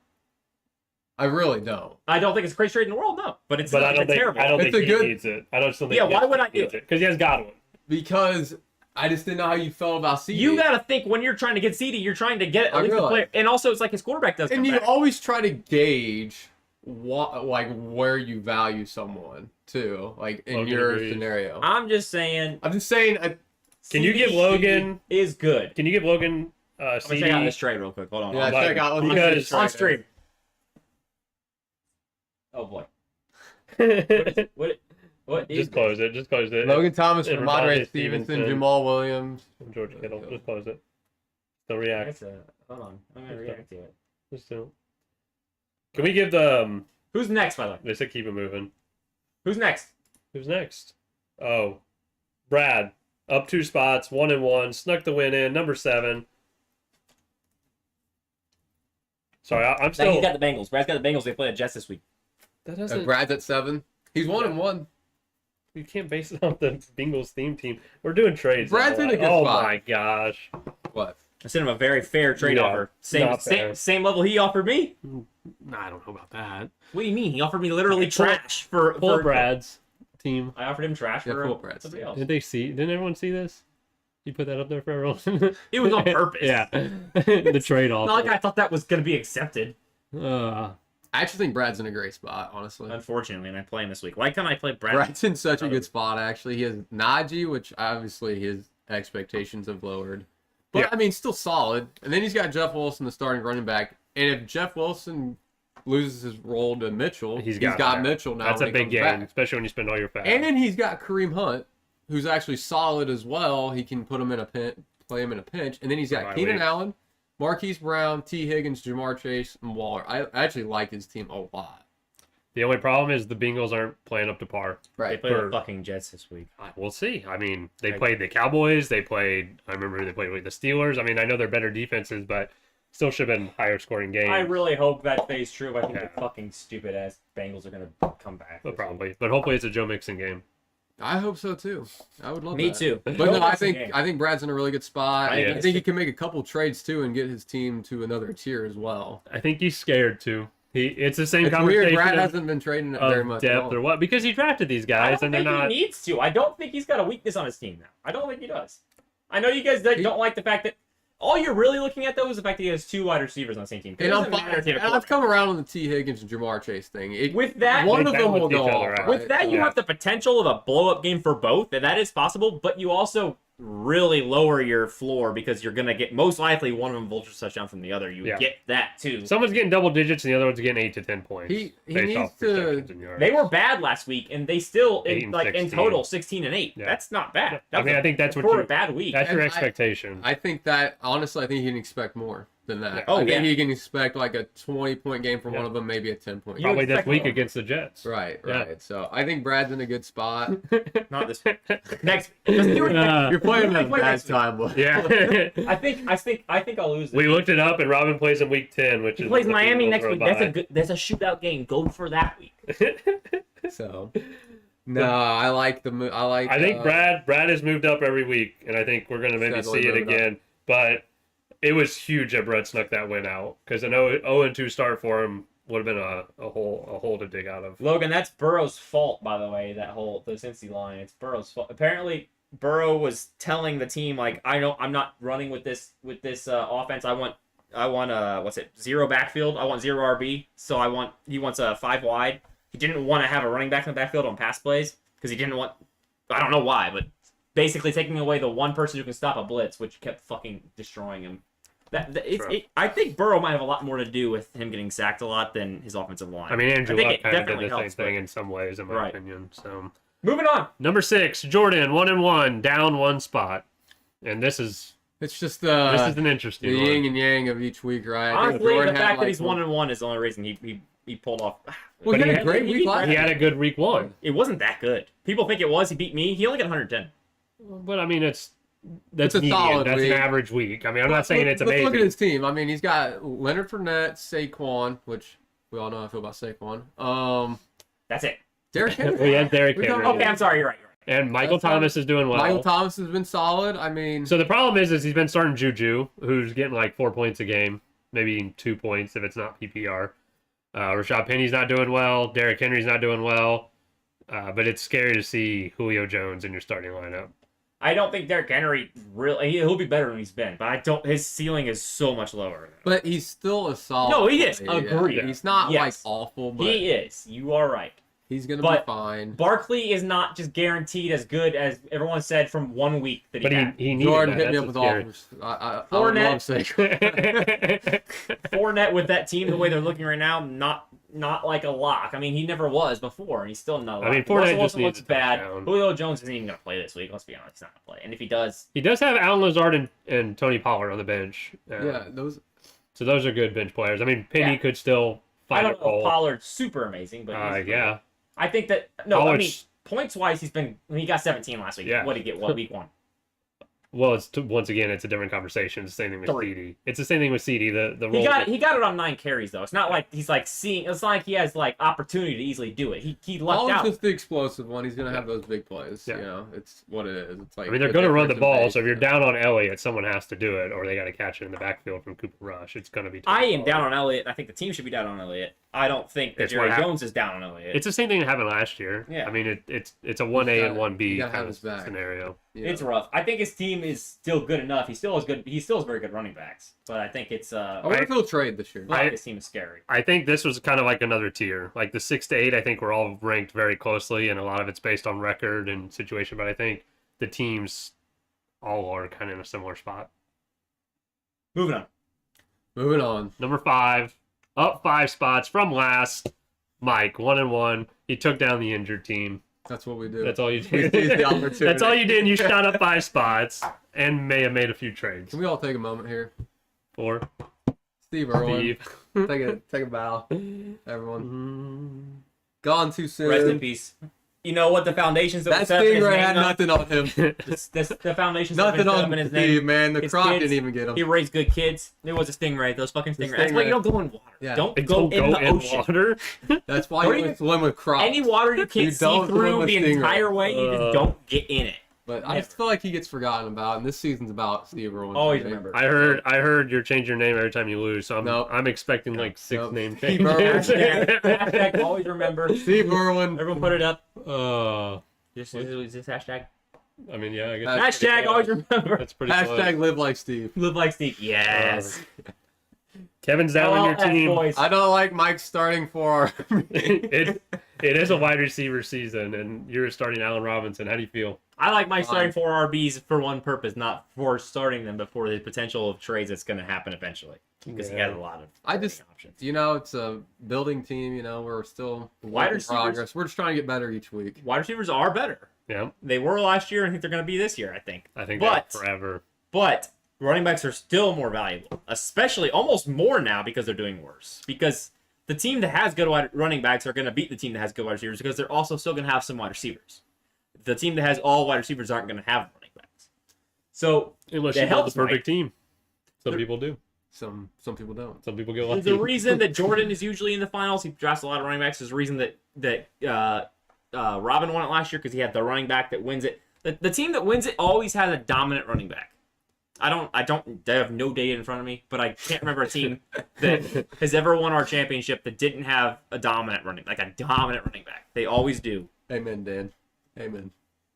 I really don't. I don't think it's the greatest trade in the world, no. But it's But not I don't think terrible. I don't It's think a he good- needs it. I don't still think. Yeah, he why would I do needs it? Because he has Godwin. Because I just didn't know how you felt about CD. You got to think when you're trying to get CD, you're trying to get at I least the realize. player. And also, it's like his quarterback does come And you back. always try to gauge what, like, where you value someone too, like in Logan your agrees. scenario. I'm just saying. I'm just saying. Can you give Logan? Is good. Can you give Logan Let me CD? check out this trade real quick. Hold on. Yeah, Like, check out. let's look because- at this On right stream. Oh boy. What is Just close it. Just close it. now. Logan Thomas, And Ramondre Ramondre Stevenson, Stevenson. Jamal Williams. George Kittle. Just close it. Don't react. Hold on. I'm gonna react to it. Just don't. Can we give the? Who's next, by the way? They said keep it moving. Who's next? Who's next? Oh, Brad. Up 2 spots, 1-1, snuck the win in, number 7. Sorry, I'm He's still. got the Bengals. Brad's got the Bengals. They play the Jets this week. That doesn't. Brad's at 7. He's 1-1. You can't base it on the Bengals theme team. We're doing trades. Brad's now. in a good Oh spot. my gosh. What? I sent him a very fair trade Yeah, offer. Same, not fair. same level he offered me. I don't know about that. What do you mean? He offered me literally Pull- trash for Pull Brad's team. I offered him trash Yeah, for pull Brad's somebody team. else. Did they see? Didn't everyone see this? You put that up there for everyone. It was on purpose. Yeah. The trade offer. Not like I thought that was gonna be accepted. I actually think Brad's in a great spot, honestly. Unfortunately, and I play him this week. Why can't I play Brad? Brad's in such a good spot, actually. He has Najee, which obviously his expectations have lowered. But, Yeah. I mean, still solid. And then he's got Jeff Wilson, the starting running back. And if Jeff Wilson loses his role to Mitchell, he's got Mitchell now. That's a when he big comes game, back. especially when you spend all your fat. And then he's got Kareem Hunt, who's actually solid as well. He can put him in a play him in a pinch. And then he's got Bye Keenan week. Allen, Marquise Brown, T. Higgins, Jamar Chase, and Waller. I actually like his team a lot. The only problem is the Bengals aren't playing up to par. They play the fucking Jets this week. We'll see. I mean, they played the Cowboys. They played. I remember they played with the Steelers. I mean, I know they're better defenses, but still should have been higher scoring games. I really hope that stays true. But I think the fucking stupid ass Bengals are gonna come back. But probably. But hopefully it's a Joe Mixon game. I hope so too. I would love Me that. too. But no, I think Brad's in a really good spot. Yeah. I think he can make a couple trades too and get his team to another tier as well. I think he's scared too. It's the same It's conversation weird. Brad of, hasn't been trading very much. at depth all. or what because he drafted these I guys don't and they're think not. he needs to. I don't think he's got a weakness on his team now. I don't think he does. I know you guys don't like the fact that all you're really looking at though is the fact that he has two wide receivers on the same team. It And doesn't matter if you have a I've quarterback. come around on the T. Higgins and Jamar Chase thing. With that, one They of them will balance go each off. other out. Right? With that, you Yeah. have the potential of a blow-up game for both, and that is possible, but you also really lower your floor because you're going to get, most likely, one of them vultures touchdown from the other. You Yeah. get that, too. Someone's getting double digits and the other one's getting 8 to 10 points. He based needs off to- receptions and yards. They were bad last week, and they still, 8 in and 16. total, 16 and 8. Yeah. That's not bad. I mean, I think that's what for you're- a bad week. That's your And expectation. I think that honestly, I think he can expect more than that. Yeah. Oh, I think yeah. he can expect like a 20-point game from Yeah. one of them, maybe a 10-point. You Probably this expect week more. against the Jets. Right, Yeah. right. So I think Brad's in a good spot. Not this week. Next week. Let's do it next You're playing at a Play bad next week. time. Boy. Yeah. I think I'll lose this We week. looked it up, and Robin plays in week 10, which He is plays the Miami Bengals next are week. bye. That's a shootout game. Go for that week. So no, I like the move. I think Brad has moved up every week, and I think we're going to maybe Definitely see it moved up. again. But it was huge that Brett snuck that win out because an 0-2 start for him would have been a hole to dig out of. Logan, that's Burrow's fault, by the way. The Cincy line, it's Burrow's fault. Apparently, Burrow was telling the team like, I'm not running with this offense. I want zero backfield. I want zero RB. So he wants a 5 wide. He didn't want to have a running back in the backfield on pass plays because he didn't want. I don't know why, but basically taking away the one person who can stop a blitz, which kept fucking destroying him. I think Burrow might have a lot more to do with him getting sacked a lot than his offensive line. I mean, Andrew think Luck it kind of did definitely the same helps, thing but- in some ways, in my Right. opinion. So Moving on. number 6, Jordan, 1-1, down 1 spot, and this is it's just this is an the interesting yin one. and yang of each week, right? Honestly, Jordan the had, fact that he's like, 1-1 is the only reason he pulled off. Well, But he he had a great week last He had a good week 1, It wasn't that good. People think it was. He beat me. He only got 110. but I mean that's It's a median. solid That's week. an average week. I mean, I'm not saying it's amazing. Look at his team. I mean, he's got Leonard Fournette, Saquon, which we all know how I feel about Saquon. That's it. Derrick Henry. We had Derrick We're talking Henry. Okay, I'm sorry. You're right. And Michael That's fine. Thomas is doing well. Michael Thomas has been solid. I mean, So the problem is he's been starting Juju, who's getting like 4 points a game, maybe 2 points if it's not PPR. Rashad Penny's not doing well. Derrick Henry's not doing well. But it's scary to see Julio Jones in your starting lineup. I don't think Derrick Henry he'll be better than he's been, but his ceiling is so much lower. but he's still a solid. No, he is. player. Agreed. He's not Yes. like awful, but He is. You are right. he's gonna But- be fine. Barkley is not just guaranteed as good as everyone said from 1 week that But he had. he needed Jordan that. hit me up That's with what's offers. I would Fournette. love Saquon. Fournette with that team the way they're looking right now, not like a lock. I mean, he never was before, and he's still not a lock. I mean, Fournette Russell just Wilson needs looks a bad. touchdown. Julio Jones isn't even going to play this week. Let's be honest, he's not going to play. And if he does, He does have Alan Lazard and Tony Pollard on the bench. Yeah, those. So those are good bench players. I mean, Penny Yeah. could still I find a don't know if role. Pollard's super amazing, but Yeah. I think that I mean, Pollard's- points wise, he got 17 last week. Yeah. What did he get? Week 1? Well, once again, it's a different conversation. It's the same thing with 3. CD. It's the same thing with CD. The He role got it on 9 carries though. It's not like he's like seeing. It's not like he has like opportunity to easily do it. He left Always out. just the explosive one. He's gonna have those big plays. Yeah. You know, it's what it is. It's like I mean, they're the going to run the difference in ball, pace, so if you're yeah. down on Elliott, someone has to do it, or they got to catch it in the backfield from Cooper Rush. It's going to be. I am down on Elliott. I think the team should be down on Elliott. I don't think that It's Jerry what hap- Jones is down on Elliott. It's the same thing that happened last year. Yeah. I mean, it's a 1A and 1B you gotta have kind of his back. scenario. It's rough. I think his team is still good enough. He still has very good running backs. But I think it's I wonder if he'll trade this year. his team is scary. I think this was kind of like another tier. Like the 6 to 8, I think we're all ranked very closely, and a lot of it's based on record and situation. But I think the teams all are kind of in a similar spot. Moving on. Number 5, up 5 spots from last. Mike, 1-1. He took down the injured team. That's what we do. That's all you We did. seized the opportunity. That's all you did. You shot up 5 spots and may have made a few trades. Can we all take a moment here? 4. Steve Irwin. Steve. Take a bow, everyone. Gone too soon. Rest in peace. You know what? The foundations that That were set up in his Stingray name, had though, nothing on him. the foundations that were Nothing set up on in his Steve, name. man. The His croc kids, didn't even get him. He raised good kids. It was a stingray. Those fucking The stingrays. That's why you stingray. don't go in water. Yeah. Don't Don't go in the in ocean. water. That's why Don't you even- swim with crocs. Any water you can't You see don't swim through with the stingray. entire way, you just don't get in it. But I just feel like he gets forgotten about, and this season's about Steve Irwin. Always for me. remember. I heard you're changing your name every time you lose, so Nope. I'm expecting like 6 Nope. name Steve changes. Irwin. Hashtag always remember. Steve Irwin. Everyone put it up. Just, Is this hashtag? I mean, yeah, I guess Hashtag always remember. that's pretty close. Hashtag live like Steve. Live like Steve. Yes. Kevin's down on your LLF team. boys. I don't like Mike starting for. it is a wide receiver season, and you're starting Allen Robinson. How do you feel? I like my starting 4 RBs for one purpose, not for starting them, but for the potential of trades that's going to happen eventually. Because he has a lot of I just- options. It's a building team. We're still Wide in receivers- progress. We're just trying to get better each week. Wide receivers are better. Yeah, They were last year, and I think they're going to be this year, I think. I think But- that forever. But running backs are still more valuable, especially almost more now because they're doing worse. Because the team that has good running backs are going to beat the team that has good wide receivers because they're also still going to have some wide receivers. The team that has all wide receivers aren't going to have running backs. So Unless that you build the helps, perfect Mike. team. Some people do. Some people don't. Some people get There's lucky. a reason that Jordan is usually in the finals. He drafts a lot of running backs. There's a reason that Robin won it last year because he had the running back that wins it. The team that wins it always has a dominant running back. I have no data in front of me, but I can't remember a team that has ever won our championship that didn't have a dominant running back. They always do. Amen, Dan. Amen.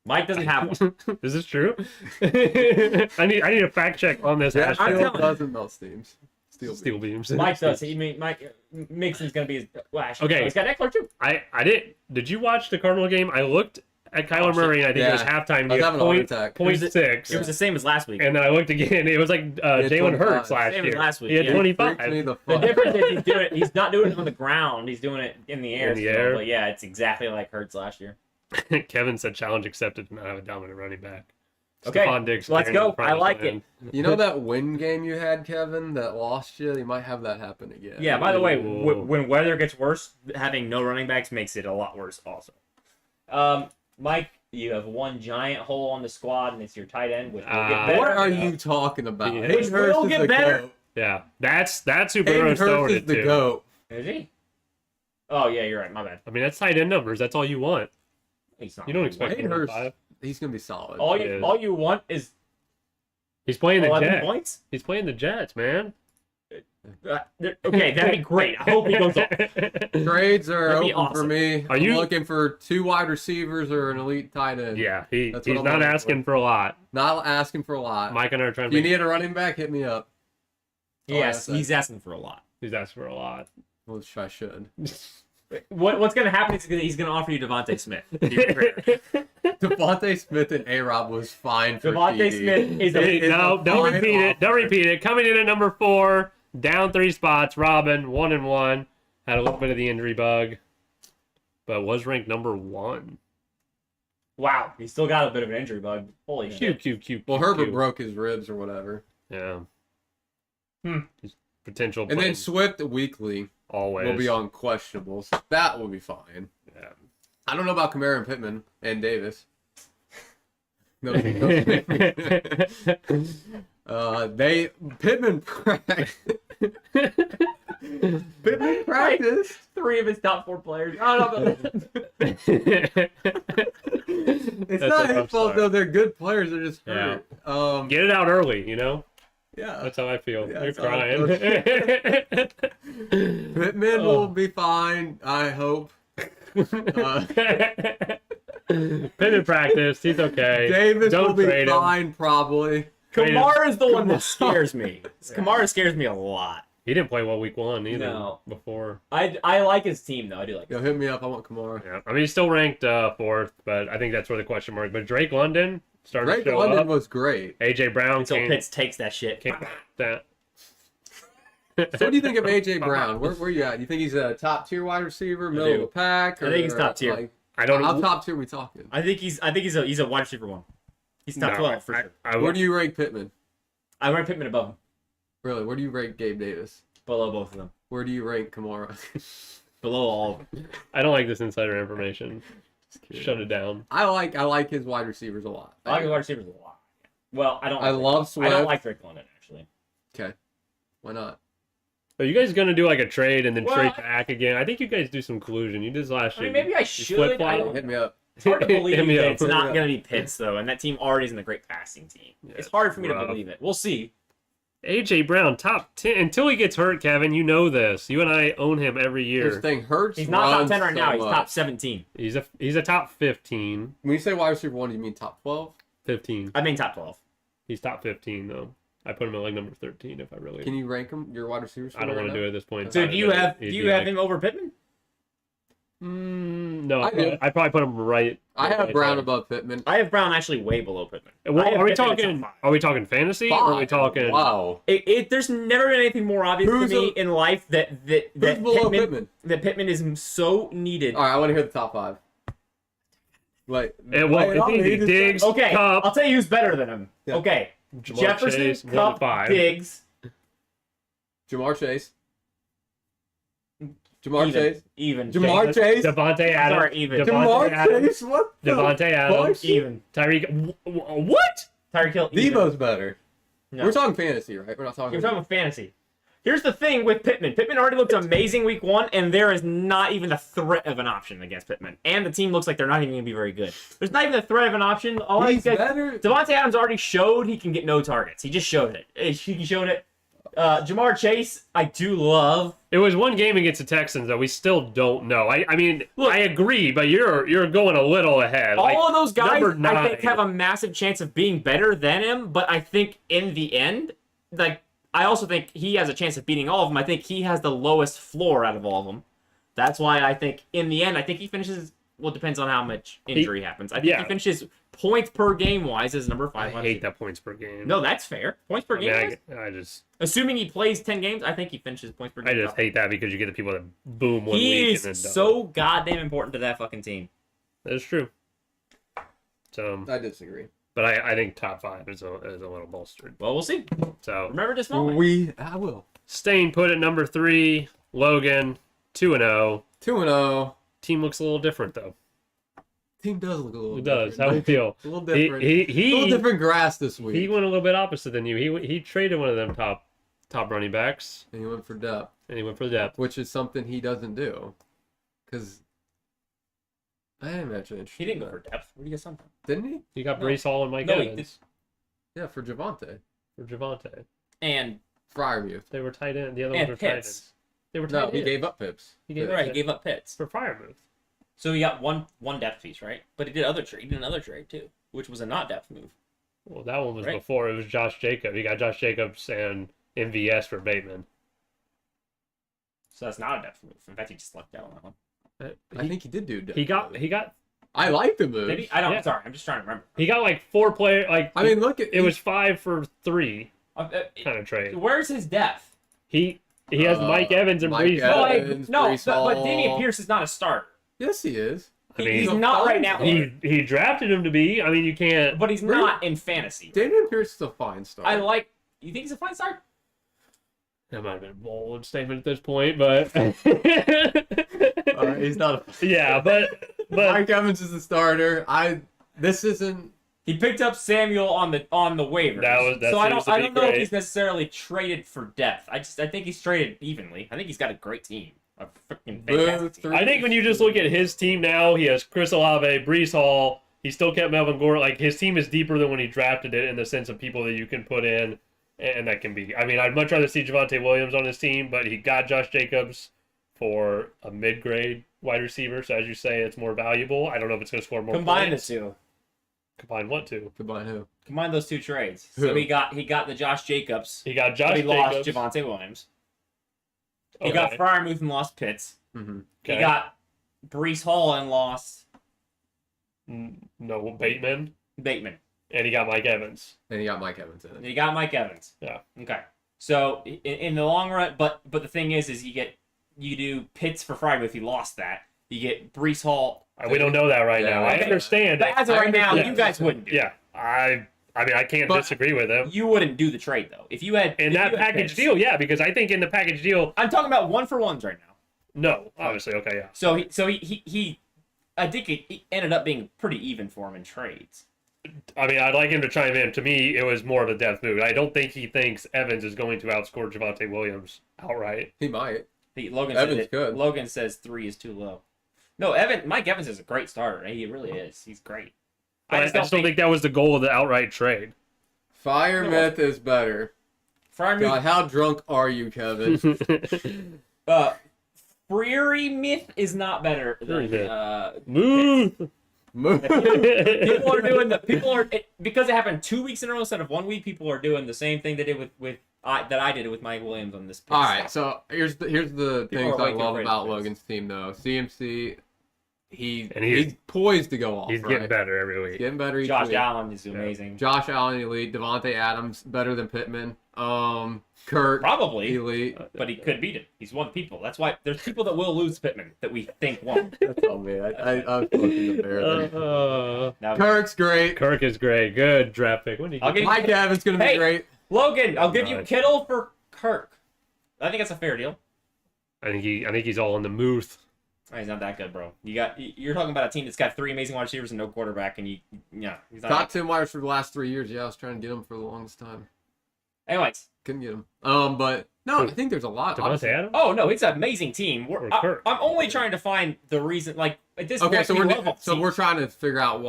Mike doesn't have one. Is this true? I need a fact check on this. Yeah, I'm hashtag. telling you. doesn't melt steams. Steel beams. Mike does. Mike Mixon's gonna be his. Well, actually, Okay. he's got Eckler too. I didn't. Did you watch the Cardinal game? I looked at Kyler shit. Murray, and I think it was Yeah. halftime. I was He had having a heart attack. point It was 6. It was the same as last week. And then I looked again. It was like had Jalen 25. Hurts last Same as year. last week, He had yeah. 25. Freaks me the The fuck. difference is he's not doing it on the ground. He's doing it in the air. In the still. air. But yeah, it's exactly like Hurts last year. Kevin said challenge accepted to not have a dominant running back. Okay, Stephon Diggs let's carrying go. the promised I like land. You know that win game you had, Kevin, that lost you? You might have that happen again. Yeah, by the way, Ooh. when weather gets worse, having no running backs makes it a lot worse also. Mike, you have one giant hole on the squad, and it's your tight end, which will get better. What are you talking about? Yeah. Hayden Which Hurst will is get the better. GOAT. Yeah, that's who Hayden Burrow's throwing Hurst is it the to. GOAT. Is he? Oh, yeah, you're right. My bad. I mean, that's tight end numbers. That's all you want. He's not. You don't expect Hayden more than Hurst, 5. he's going to be solid. All He is. you want is He's playing the 11 Jets. points? He's playing the Jets, man. Okay, that'd be great. I hope he goes off. Trades are That'd open be awesome. for me. Are I'm you- looking for 2 wide receivers or an elite tight end? Yeah, That's what he's I'm not looking asking for. for a lot. Not asking for a lot. Mike and I are trying If to you make. need a running back, hit me up. Yes, Oh, yeah, he's asking for a lot. He's asking for a lot. Which I should. What's going to happen is he's going to offer you Devontae Smith. Devontae Smith and A-Rob was fine for Devontae TD. Smith is Hey, It's no, a don't fine repeat it. Don't offer. repeat it. Coming in at number 4, down 3 spots. Robin 1-1. Had a little bit of the injury bug, but was ranked number 1. Wow, he's still got a bit of an injury bug. Holy shit. Cute. Well, Herbert broke his ribs or whatever. Yeah. Hmm. His potential. And then playing Swift weekly always will be on questionables. That will be fine. Yeah. I don't know about Kamara and Pittman and Davis. No, Pittman practiced. 3 of his top 4 players. I don't know. It's That's not a his rough fault start. though. They're good players. They're just Yeah. hurt. Get it out early, you know? Yeah. That's how I feel. Yeah, You're that's how crying. Pittman will be fine. I hope. Pittman practice. He's okay. Davis Don't will be trade him. fine, probably. Kamara is the one that scares me. Kamara scares me a lot. He didn't play well week 1 either. No. Before. I like his team though. I do like. Yo, hit me up. I want Kamara. Yeah. I mean, he's still ranked 4th, but I think that's where the question mark. But Drake London started Drake to show London up. was great. AJ Brown Until came. Pitts takes that shit. came that. So what do you think of AJ Brown? Where you at? You think he's a top tier wide receiver, middle of do. the pack? I think he's top tier. Like, I don't how know. top tier we talking? I think he's a wide receiver 1. He's top No, 12 for sure. I Where would, do you rank Pittman? I rank Pittman above him, Really? Where do you rank Gabe Davis? below both of them, Where do you rank Kamara? below all of them. I don't like this insider information. Shut it down. I like his wide receivers a lot. I like his wide receivers a lot. Well, I don't. I Like love Drake. I don't Swift. like Drake London actually. Okay. Why not? Are you guys gonna do like a trade and then Well, trade back again? I think you guys do some collusion. You did this last I year. mean, maybe I You should. flip-flop. I don't- Hit me up. It's hard to believe Hit me that up. it's not going to be Pitts though, and that team already isn't a great passing team. Yeah, It's hard for me rough. to believe it. We'll see. AJ Brown, top 10 until he gets hurt. Kevin, you know this. You and I own him every This year. thing hurts. He's not top runs 10 right so now. He's much. top 17. He's a top 15. When you say wide receiver 1, do you mean top 12? 15. I mean top 12. He's top 15 though. I put him at like number 13 if I really. Can you rank him? Your wide receivers? I don't want to do it at this point. in So time, do you but have he'd do be you have like- him over Pittman? No, I do. I probably put him right. I have right Brown there. above Pittman. I have Brown actually way below Pittman. Well, I have are we Pittman at talking? top 5. Are we talking fantasy? Or are we talking? Wow. There's never been anything more obvious Who's to me a- in life that Who's below Pittman, Pittman? that Pittman is so needed. All right, I want to hear the top 5. Wait. It, well, wait, it's I'll easy. read this Diggs, thing. Okay, Cup, I'll tell you who's better than him. Yeah. Okay, Jamar Jefferson, Chase, 1 to Cup, 5. Diggs, Jamar Chase. Jamar Chase. even. Jamar Chase. Devontae Adams. Sorry, even. Jamar Adams. Chase. What? the Devontae Adams. fuck? Even. Tyreek. What? Tyreek Hill. Even. Debo's better. No. We're talking fantasy, right? We're not talking. You're talking about fantasy. Here's the thing with Pittman. Pittman already looked amazing week 1, and there is not even a threat of an option against Pittman. And the team looks like they're not even going to be very good. There's not even a threat of an option. All He's these guys, better. Devontae Adams already showed he can get no targets. He just showed it. He showed it. Jamar Chase, I do love. It was one game against the Texans that we still don't know. I mean, Look, I agree, but you're going a little ahead. All Like, of those guys, number I think, 9. have a massive chance of being better than him. But I think in the end, like, I also think he has a chance of beating all of them. I think he has the lowest floor out of all of them. That's why I think in the end, I think he finishes. Well, it depends on how much injury happens. I think yeah. he finishes points per game wise as number 5. I hate that points per game. No, that's fair. Points per I mean, game. I just Assuming he plays 10 games, I think he finishes points per game. I just hate that because you get the people that boom one He week is and then so goddamn important to that fucking team. That is true. So, I disagree. but I think top 5 is a little bolstered. Well, we'll see. So Remember this moment. I will. staying put at number 3, Logan 2-0. 2-0. Team looks a little different though. Team does look a little. It does. different. How we feel? A little He different. a little he different grass this week. he went a little bit opposite than you. He traded one of them top running backs and he went for depth, and he went for the depth. which is something he doesn't do. Because I am actually interested. He didn't go in for that. depth. Where do you get something? Didn't he? He got No. Brees Hall and Mike No, he Evans Yeah, for Javante. for Javante. And Fryermuth. They were tight end. The other And ones were tight Pitts. ends. They were tight No, ends. he gave up Pips. He gave Pips. right, he gave up Pitts. for Firemouth. So he got one depth piece, right? But he did other trade. He did another trade too, which was a not depth move. Well, that one was Right. before. It was Josh Jacobs. He got Josh Jacobs and MVS for Bateman. So that's not a depth move. In fact, he just lucked out on that one. I think he did do depth. He got I like the move. Did he? I don't. Yeah. Sorry, I'm just trying to remember. he got like 4 player. Like I mean, look at it was 5 for 3 kind of trade. Where's his depth? He has Mike Evans and Mike Brees No, Hall. Evans. Brees but Hall. Damian Pierce is not a starter. Yes, he is. I mean, He's a not fine right now. he drafted him to be. I mean, you can't. But he's Really? not in fantasy. Damian Pierce is a fine star. I like. You think he's a fine start? That might have been a bold statement at this point, but He's not. yeah, but Mike Evans is the starter. This isn't. He picked up Samuel on the waivers. That so I seems don't to I be don't know if great. he's necessarily traded for depth. I think he's traded evenly. I think he's got a great team. A freaking fantastic team. I think when you just look at his team now, he has Chris Olave, Brees Hall. He still kept Melvin Gordon. Like his team is deeper than when he drafted it in the sense of people that you can put in, and that can be. I mean, I'd much rather see Javonte Williams on his team, but he got Josh Jacobs for a mid-grade wide receiver, so as you say, it's more valuable. I don't know if it's going to score more Combine the points. two. Combine what two? Combine who? Combine those two trades. Who? So he got the Josh Jacobs. He got But Josh he lost Jacobs. Javonte Williams. He Okay. got Fryermuth and lost Pitts. Mm-hmm. Okay. He got Brees Hall and lost No, Bateman. Bateman. And he got Mike Evans. And he got Mike Evans in it. And he got Mike Evans. Yeah. Okay. So in the long run, but the thing is you do Pitts for Fryermuth. He lost that. You get Brees Hall. We don't know that right Yeah, now. I okay. understand. But as of right now, Yeah. you guys wouldn't do it. Yeah. I mean, I can't But- disagree with him. You wouldn't do the trade though. If you had In if that you had package Pitts. deal, yeah, because I think in the package deal, I'm talking about 1-for-1s right now. no, obviously, okay, yeah. So he I think it ended up being pretty even for him in trades. I mean, I'd like him to chime in. To me, it was more of a death move. I don't think he thinks Evans is going to outscore Javonte Williams outright. He might. Logan Evans said could. Logan says 3 is too low. No, Mike Evans is a great starter. He really is. He's great. But I just don't think that was the goal of the outright trade. Fire No. myth is better. Fryermuth, God, how drunk are you, Kevin? Freary myth is not better Freary myth. than Move. people are doing because it happened 2 weeks in a row instead of 1 week. People are doing the same thing they did with I did it with Mike Williams on this. All right, so here's the People things are I way too love afraid about of this. Logan's team though. CMC, And he's poised to go off. He's right? getting better every He's week. getting better each Josh week. Allen is amazing. Josh Allen elite. Devontae Adams better than Pittman. Kirk Probably, elite. but he could beat it. He's one of the people. That's why there's people that will lose Pittman that we think won't. That's all me. I was looking the bear there. Now, Kirk's great. Kirk is great. Good draft pick. When do you I'll get? give Mike Evans gonna be Hey! great. Logan, I'll give you Nice. Kittle for Kirk. I think that's a fair deal. I think he's all in the mooth. Oh, he's not that good, bro. You're talking about a team that's got 3 amazing wide receivers and no quarterback, and he's not. Top 10 wide for the last 3 years. Yeah, I was trying to get him for the longest time. Anyways, Couldn't get him. But no, I think there's a lot. Devontae Adams. oh no, it's an amazing team. Or Kirk. I'm only trying to find the reason. Like at this Okay, point, so we love all we're teams. trying to figure out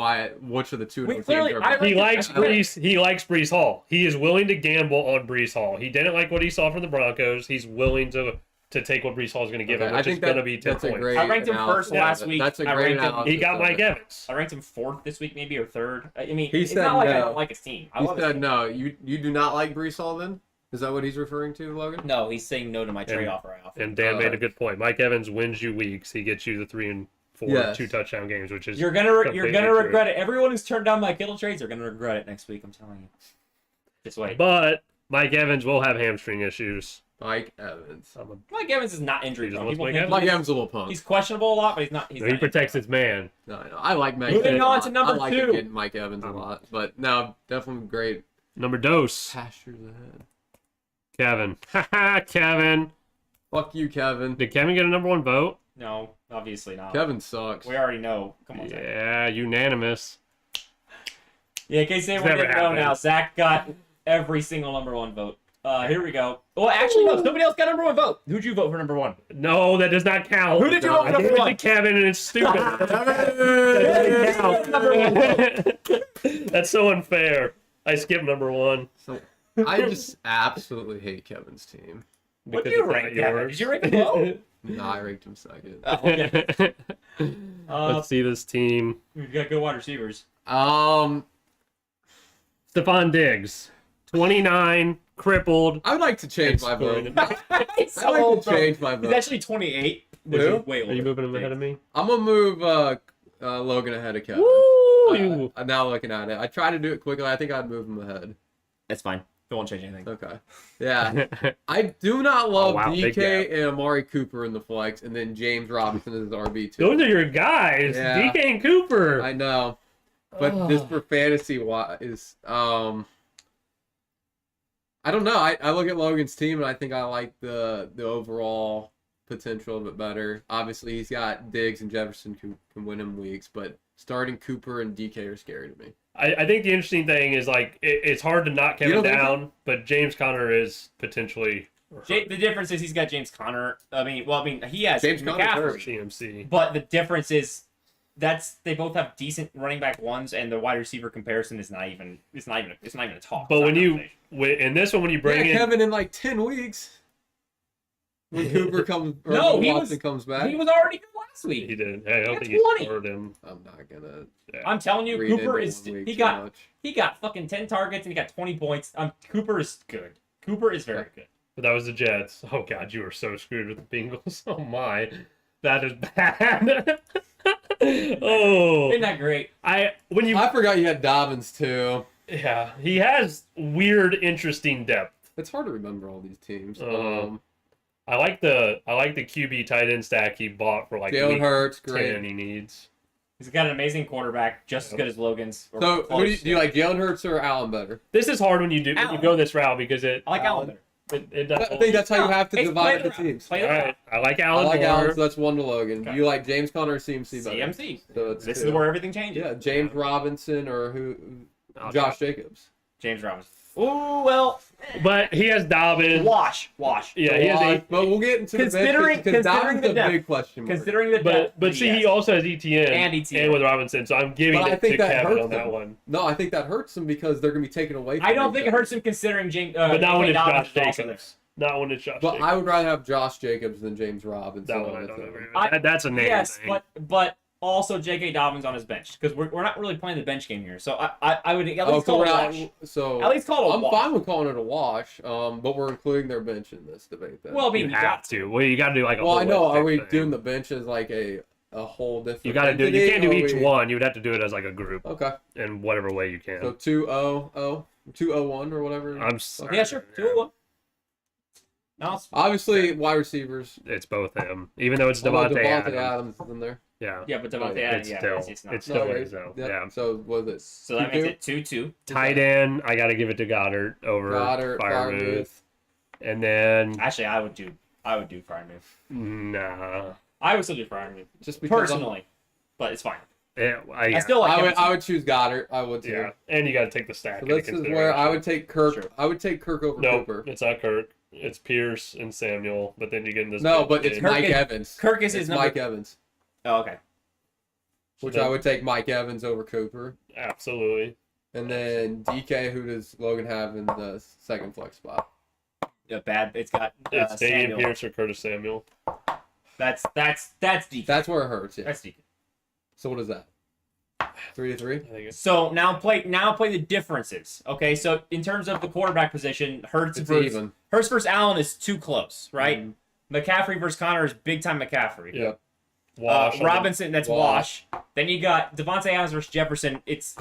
which of the two We teams clearly- are I better. He likes I- Brees. He likes Brees Hall. He is willing to gamble on Brees Hall. He didn't like what he saw from the Broncos. He's willing to take what Brees Hall is going to give Okay, him, I which is think going to be 10 that's a points. great I ranked him analysis. first last Yeah, week. That's a I great ranked him- analysis. He got of Mike it. Evans. I ranked him 4th this week, maybe or 3rd. I mean, He it's said not like I no. don't like his team. I He love his said team. no. You do not like Brees Hall then? Is that what he's referring to, Logan? No, he's saying no to my trade And- offer. I offered. And Dan made a good point. Mike Evans wins you weeks. He gets you the 3 and 4 Yes. 2 touchdown games, which is You're gonna completely regret it. Everyone who's turned down my Kittle trades are gonna regret it next week. I'm telling you. Just wait. But Mike Evans will have hamstring issues. Mike Evans. Mike Evans is not injury He prone. doesn't People like think Evans? Mike Evans is a little punk. he's questionable a lot, but he's not. He's He not protects injury his man. No, I like Mike Moving Evans a on lot. to number I like 2. getting Mike Evans a lot. But no, definitely great. Number dose. Pastures ahead. Kevin. Haha, Kevin. Fuck you, Kevin. Did Kevin get a number 1 vote? No, obviously not. Kevin sucks. We already know. Come on, Zach. Yeah, unanimous. Yeah, in case anyone never didn't know happened. now, Zach got every single number 1 vote. Here we go. Well, actually, no. Somebody else got number 1 vote. Who'd you vote for number 1? No, that does not count. Who did you vote for I number gave it 1? to Kevin, and it's stupid. That doesn't count. That's so unfair. I skipped number 1. So, I just absolutely hate Kevin's team. What did because you it's not rank, Kevin? yours. Did you rank him low? No, I ranked him second. Oh, okay. Let's see this team. We've got good wide receivers. Um, Stephon Diggs, 29, crippled. I would like to change my vote. He's I like to change my He's vote. actually 28. Which Who? is way older. Are you moving him ahead of me? I'm gonna move Logan ahead of Kevin. Woo! I'm now looking at it. I tried to do it quickly. I think I'd move him ahead. That's fine. Don't want to change anything. Okay. Yeah. I do not love wow, big DK and Amari Cooper in the flex, and then James Robinson is RB2. Those are your guys, Yeah. DK and Cooper. I know. But this for fantasy is I don't know. I look at Logan's team and I think I like the overall potential of it better. Obviously he's got Diggs and Jefferson can win him weeks, but starting Cooper and DK are scary to me. I think the interesting thing is like it's hard to knock You Kevin don't think down, but James Conner is potentially The difference is he's got James Conner. He has James Conner's hurt. McCaffrey. CMC. But the difference is they both have decent running back ones, and the wide receiver comparison is not even a talk. But It's when not a you conversation. in this one when you bring in Kevin in like 10 weeks. when Cooper comes, or No, when he Watson was- comes back. He was already good last week. He did. Hey, I don't got think he 20. scored him. I'm not gonna. Yeah. I'm telling you, read Cooper into is. 1 week He too got much. he got fucking 10 targets and he got 20 points. Cooper is good. Cooper is very good. But that was the Jets. Oh god, you were so screwed with the Bengals. Oh my, that is bad. Oh, Isn't that great? I forgot you had Dobbins too. Yeah, he has weird, interesting depth. It's hard to remember all these teams. I like the QB tight end stack he bought for like Jalen week Hurts, 10 great. he needs. He's got an amazing quarterback, just as good as Logan's. or So, close. do you like Jalen Hurts or Allen better? This is hard when you Allen. go this route because it I like Allen better. it does. I think that's how you have to It's divide play the teams. Play all the right. I like I Allen. like more. Allen, so that's 1 to Logan. Okay. You like James Conner or CMC better? CMC. So it's This 2. is where everything changes. Yeah, James Robinson or who? I'll Josh Jacobs. James Robinson. Ooh, well, But he has Dobbins. wash. Yeah, he has But we'll get into Considering- the because Dobbins the is a depth. big question mark. Considering the depth, But see, he also has ETN And ETN. with Robinson, so I'm giving But I it think to that Kevin hurts on that them. one. No, I think that hurts them because they're gonna be taken away from I don't each think it other. hurts him considering James. But not when it's Dobbins Josh is also Jacobs. Not when it's Josh But Jacobs. I would rather have Josh Jacobs than James Robinson. That one I on the don't team. agree with. I- That's a name Yes, thing. but also J.K. Dobbins on his bench because we're not really playing the bench game here. So I would at Oh, least so call we're it a not. wash. So At least call it a I'm wash. fine with calling it a wash. But we're including their bench in this debate. Then. Well, I mean, you have to. Well, you got to do like a I know. Are holistic we thing. doing the bench as like a whole different? You got to do. You entity, can't do or each we- one. You would have to do it as like a group Okay. in whatever way you can. So 2-0-1 or whatever. I'm sorry. Yeah, sure. 2-1. No, Obviously, wide receivers. It's both him, even though it's Although Devontae Adams. Adams is in there. Yeah, yeah, but Devontae Yeah, Adams, it's yeah, still it's not. it's still right? his though. Yep. Yeah. So was it? So that makes 2-2? it 2-2. Tight end, I got to give it to Goddard over Goddard, Firemouth, and then Actually, I would do Firemouth. nah. I would still do Firemouth Just because personally, but it's fine. Yeah, I still like him. I would choose Goddard. I would too. yeah, and you got to take the stack. So into this is where I would take Kirk. Sure. I would take Kirk over No, Cooper. it's not Kirk. It's Pierce and Samuel. But then you get in this. No, big but it's game. Kirk Mike is- Evans. Kirk is It's his number. Mike Evans, Oh, okay. which So I would take Mike Evans over Cooper, Absolutely. and then DK. Who does Logan have in the second flex spot? Yeah, bad. It's got It's Damian Samuel. Pierce or Curtis Samuel. That's DK. That's where it hurts. Yeah. That's DK. So what is that? 3-3. I think it's So now play the differences. Okay, so in terms of the quarterback position, Hurts It's versus even. Allen is too close, right? Mhm. McCaffrey versus Connor is big time McCaffrey. Yeah. Wash. Robinson, that's Wash. Wash. Then you got Devontae Adams versus Jefferson. It's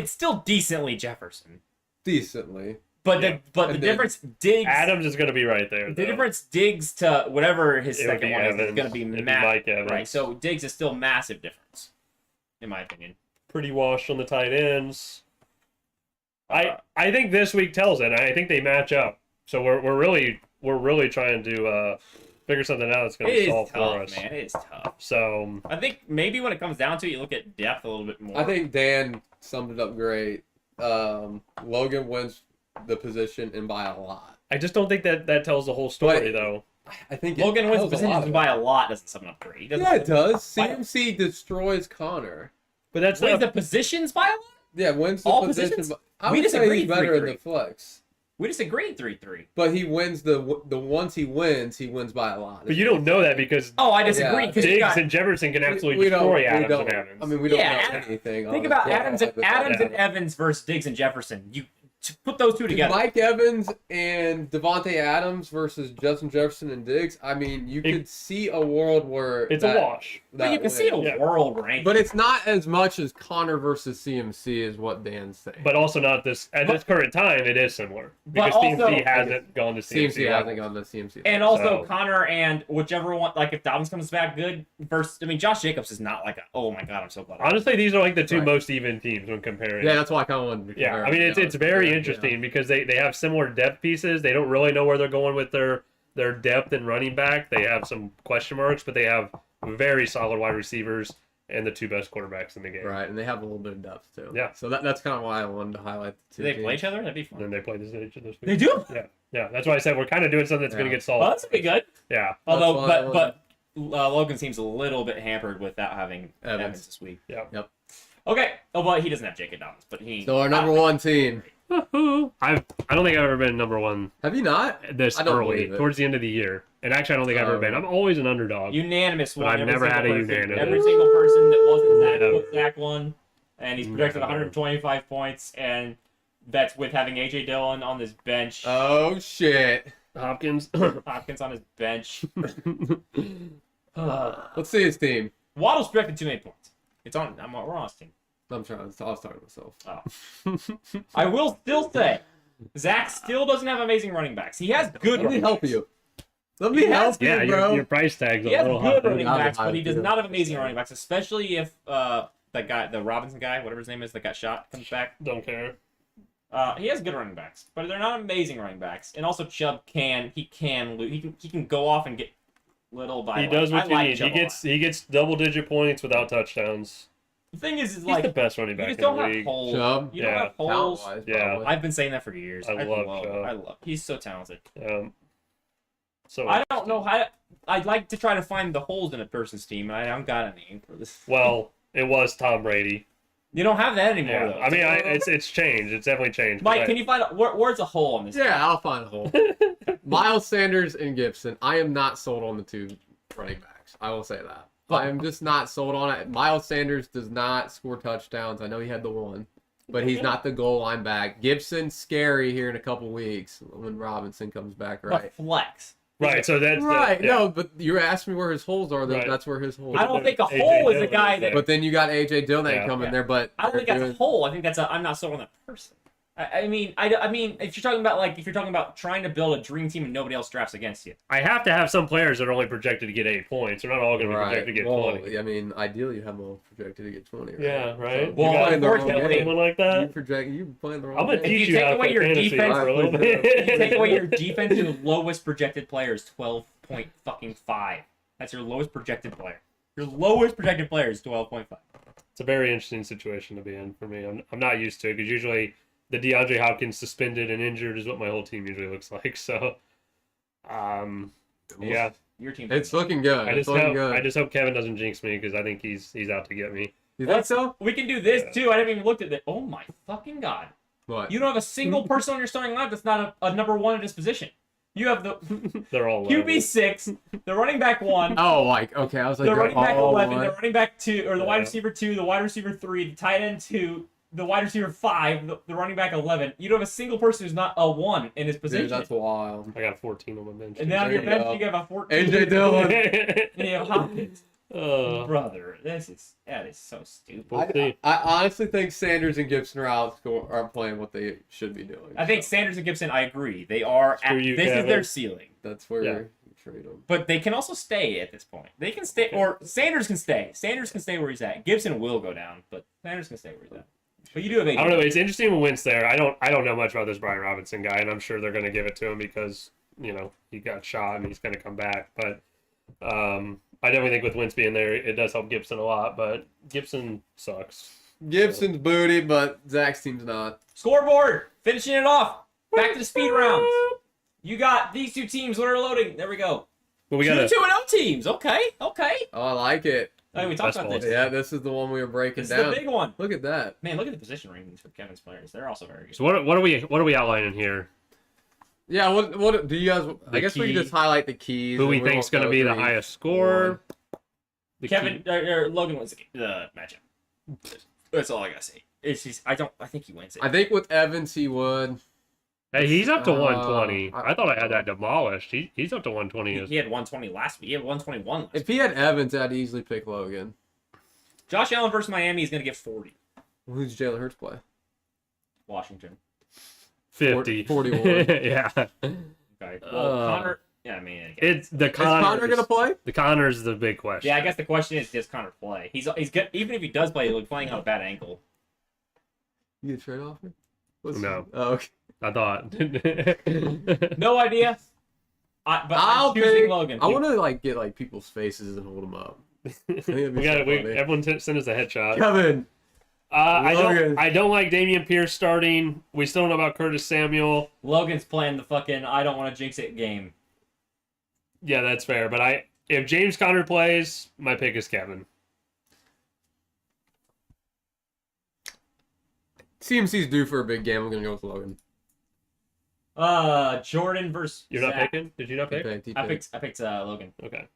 still decently Jefferson, Decently. but Yeah. the And then difference Diggs. Adams is going to be right there. The though. difference Diggs to whatever his It would second be one is Evans. going to be It'd be massive, Mike Evans. right? So Diggs is still massive difference, in my opinion. Pretty washed on the tight ends. I think this week tells it. I think they match up. So we're really trying to figure something out that's going It to is solve for tough, us. man. It is tough. So I think maybe when it comes down to it, you look at depth a little bit more. I think Dan summed it up great. Logan wins the position and by a lot. I just don't think that tells the whole story But- though. I think Logan it wins tells a lot positions of by it. a lot doesn't sum it up great. He doesn't Yeah, it does. Why- CMC destroys Connor. But that's wins not. the positions by a lot? Yeah, wins the All position. positions? But I We would say disagree, he's better in 3-3. the flex. We just agreed 3-3. But he wins the ones he wins by a lot. But you don't know that because Oh, I disagree Yeah. because you Diggs got and Jefferson can absolutely we don't- destroy we Adams don't- and Evans. I mean, we don't Yeah, know Adam- anything. think on about the Adams and Yeah. Evans versus Diggs and Jefferson. You to put those two together. Mike Evans and Devontae Adams versus Justin Jefferson and Diggs. I mean, you It- could see a world where it's that- a wash. But you can see a wins. Yeah. world rank. But it's not as much as Connor versus CMC is what Dan's saying. But also not this at this current time. It is similar But because also- CMC hasn't gone to CMC. CMC level. hasn't gone to CMC. And also So- Connor and whichever one, like if Dobbins comes back good versus, I mean, Josh Jacobs is not like a, oh my God, I'm so glad. Honestly, these are like the two Right. most even teams when comparing. Yeah, that's why I kind of wanted to Yeah, compare I mean them, it's to be very honest. interesting because they have similar depth pieces. They don't really know where they're going with their depth and running back. They have some question marks, but they have very solid wide receivers and the two best quarterbacks in the game. Right, and they have a little bit of depth too. Yeah. So that's kind of why I wanted to highlight the two Do they play teams. each other? That'd be And fun. then they play this each this week. They do? Yeah. That's why I said we're kind of doing something that's going Yeah. to get solved. Well, that's pretty good. Yeah. Although, That's why I but Logan seems a little bit hampered without having Evans this week. Yeah. Yep. Okay. Oh, well, he doesn't have J.K. Dobbins, but he. So our number one team. I don't think I've ever been number one Have you not? this I don't early believe it. towards the end of the year. And actually, I don't think I've ever been. I'm always an underdog. Unanimous But one. I've Every never had single a person. unanimous. Every single person that wasn't Zach Never. put Zach won, and he's projected Never. 125 points, and that's with having AJ Dillon on his bench. Oh shit. Hopkins. Hopkins on his bench. Let's see his team. Waddle's projected too many points. We're on his team. I'm trying. I was talking to myself. Oh. I will still say, Zach still doesn't have amazing running backs. He has good Let me running help backs. you. Let me help Yeah, you, bro. your price tag's a He has little good high. running Yeah, backs, but he I does do. not have amazing running backs, especially if that guy, the Robinson guy, whatever his name is, that got shot, comes back. Don't care. He has good running backs, but they're not amazing running backs. And also Chubb can go off and get little by. He does what I you like need. Chubb a lot. He gets double-digit points without touchdowns. The thing is He's like the best running you back just in the don't have league. holes. Chubb? You don't Yeah. have holes. Talent-wise, Yeah. probably. I've been saying that for years. I love Chubb. I love. He's so talented. So I don't know how. I'd like to try to find the holes in a person's team, and I haven't got any for this. well, it was Tom Brady. You don't have that anymore, Yeah, though. I mean, it's changed. It's definitely changed. Mike, but can you find out where's a hole on this? Yeah, I'll find a hole. Miles Sanders and Gibson. I am not sold on the two running backs. I will say that. I am just not sold on it. Miles Sanders does not score touchdowns. I know he had the one, but he's not the goal line back. Gibson's scary here in a couple weeks when Robinson comes back, The right? flex. Right, so that's Right. yeah. No, but you asked me where his holes are. Right. That's where his holes I are. don't think a AJ hole is a Dillon guy is that. there. But then you got AJ Dillon Yeah. coming there, but I don't think that's a hole. I think that's a. I'm not sold on that person. I mean, if you're talking about trying to build a dream team and nobody else drafts against you. I have to have some players that are only projected to get 8 points. They're not all going to be projected to get well, 20. I mean, ideally you have them all projected to get 20. Right? Yeah, right. So, You got unfortunately- someone like you that. project. You playing the wrong I'm gonna game. If teach you you take how to away play your fantasy defense- for a little If bit. If you take away your defense, your lowest projected player is 12.5. That's your lowest projected player. Your lowest projected player is 12.5. It's a very interesting situation to be in for me. I'm not used to it because usually the DeAndre Hopkins suspended and injured is what my whole team usually looks like. So, yeah, Your team. It's looking good. I It's just looking hope good. I just hope Kevin doesn't jinx me because I think he's out to get me. You think so? We can do this too. I haven't even looked at it. Oh my fucking god! What? You don't have a single person on your starting lineup that's not a number one at his position. You have the They're all QB 6, the running back 1, Oh, like okay. I was like, the running back oh, 11, the what? running back 2, or the wide Yeah. receiver 2, the wide receiver 3, the tight end 2, the wide receiver 5, the running back 11. You don't have a single person who's not a 1 in his position. Dude, that's wild. I got 14 on my bench. And then on There your you bench, go. you have a 14. AJ Dillon. And you have Hopkins. Brother, that is so stupid. We'll see. I honestly think Sanders and Gibson are playing what they should be doing. I think so Sanders and Gibson, I agree. They are Screw you, this is Kevin. their ceiling. that's where Yeah. you trade them. But they can also stay at this point. They can stay, or Sanders can stay. Sanders can stay where he's at. Gibson will go down, but Sanders can stay where he's at. But you do have I don't know. AJ. It's interesting when Wentz there. I don't know much about this Brian Robinson guy, and I'm sure they're going to give it to him because he got shot and he's going to come back. But I definitely think with Wentz being there, it does help Gibson a lot. But Gibson sucks. Gibson's booty, but Zach's team's not. Scoreboard, finishing it off. Back to the speed rounds. You got these two teams. What are loading? There we go. But we 2 got 2 and 0 teams. Okay. Oh, I like it. Hey, we talked Best about ball this. Yeah, this is the one we were breaking This is down. the big one. Look at that. Man, look at the position rankings for Kevin's players. They're also very good. So what are we outlining here? Yeah, what do you guys? I guess we key. can just highlight the keys. Who we and think's won't going to go be the through highest each scorer? one. The Kevin key- or Logan wins the matchup. That's all I gotta say. I think he wins it. I think with Evans he would. Hey, he's up to 120. I- I thought I had that demolished. He's up to 120. He had 120 last week. He had 121 last week. If he had Evans, I'd easily pick Logan. Josh Allen versus Miami is gonna get 40. Who's Jalen Hurts play? Washington. 50. 41. Yeah. Okay. Well, Connor. Yeah, I mean, It's the Is Connor gonna play? The Connor's the big question. yeah. I guess the question is, does Connor play? He's good. Even if he does play, he's playing on a bad ankle. You get a trade offer? No. Oh, okay. I thought. No idea. But I'll I'm choosing pick. Logan. I want to get people's faces and hold them up. we got it. Everyone send us a headshot. Kevin. Logan. I don't like Damian Pierce starting. We still don't know about Curtis Samuel. Logan's playing the fucking I don't want to jinx it game. Yeah, that's fair. But if James Conner plays, my pick is Kevin. CMC's due for a big game. I'm gonna go with Logan. Jordan versus. You're not Zach. picking? Did you not pick? He I picked. picked Logan. Okay.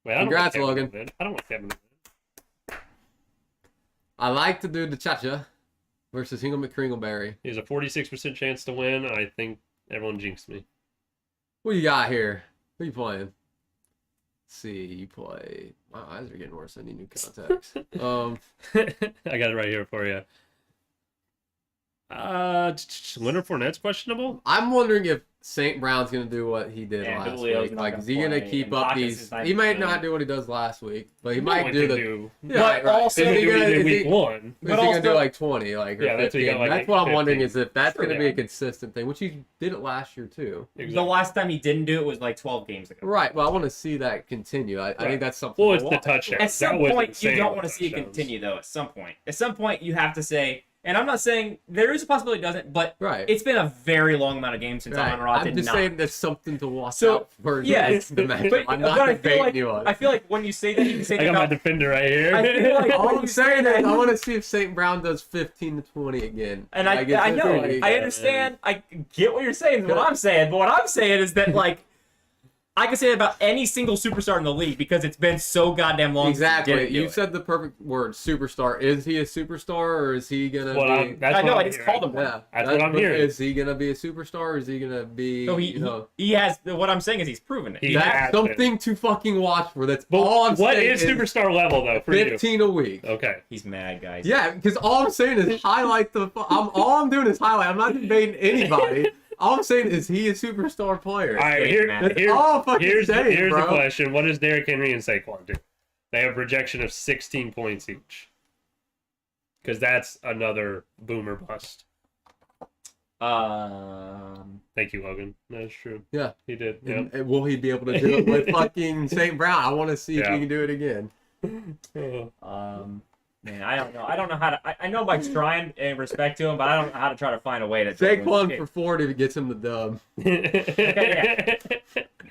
Wait, I don't Congrats, want Kevin Logan. to win. I don't want Kevin to win. I like to do the cha-cha versus Hingle McCringleberry. He has a 46% chance to win. I think everyone jinxed me. What you got here? Who you playing? Let's see, you play. My eyes are getting worse. I need new contacts. I got it right here for you. Leonard Fournette's questionable. I'm wondering if St. Brown's gonna do what he did Yeah, last Julio's week. not Like, gonna is he gonna play, keep and up Hawkins these? is not He might gonna not do. do what he does last week, but he No might one do can the. do. Yeah, But right. also- Is Is he he gonna? in Is week he, one? is But he gonna do also- like 20? Like, or Yeah, that's what you 15? got, like, That's what I'm wondering 15. is if that's Sure, gonna be yeah. a consistent thing, which he did it last year too. The last time he didn't do it was like 12 games ago. Right. Well, I want to see that continue. I Right. think that's something. Well, to it's the watch. touchdown. At some That was point, you insane don't with want to see it touchdowns. continue, though. At some point, you have to say, and I'm not saying there is a possibility it doesn't, but Right. it's been a very long amount of games since Right. Amon-Ra I'm did just not. saying that's something to watch So, out for. yeah, the matchup. But, I'm but not I feel debating like, you on I it. feel like when you say that, you can say I that got my about. defender right here. I feel like All when I'm you saying say is that, I want to see if St. Brown does 15 to 20 again. and Like, it's I just know, like- I understand, I get what you're saying, is what I'm saying, but what I'm saying is that, like, I can say that about any single superstar in the league because it's been so goddamn long Exactly. since he didn't do You it. said the perfect word, superstar. Is he a superstar or is he gonna be? That's I know, what I I'm just hearing. called him one. Yeah, That's what I'm but hearing. Is he gonna be a superstar or is he gonna be? So he has, what I'm saying is he's proven it. He that's has something to fucking watch for. That's But all I'm what saying. is superstar level though for you? 15 a week. Okay. He's mad, guys. Yeah, because all I'm saying is highlight the. All I'm doing is highlight. I'm not debating anybody. All I'm saying is he is a superstar player. All right. Great, Here, man. That's all I'm fucking here's saying, the bro. question: what does Derrick Henry and Saquon do? They have a projection of 16 points each. Because that's another boomer bust. Thank you, Logan. That's true. Yeah. He did. Yeah. And will he be able to do it with fucking St. Brown? I want to see if Yeah. he can do it again. Man, I don't know. I don't know how to. I know Mike's trying and respect to him, but I don't know how to try to find a way to. Saquon for 40 gets him the dub.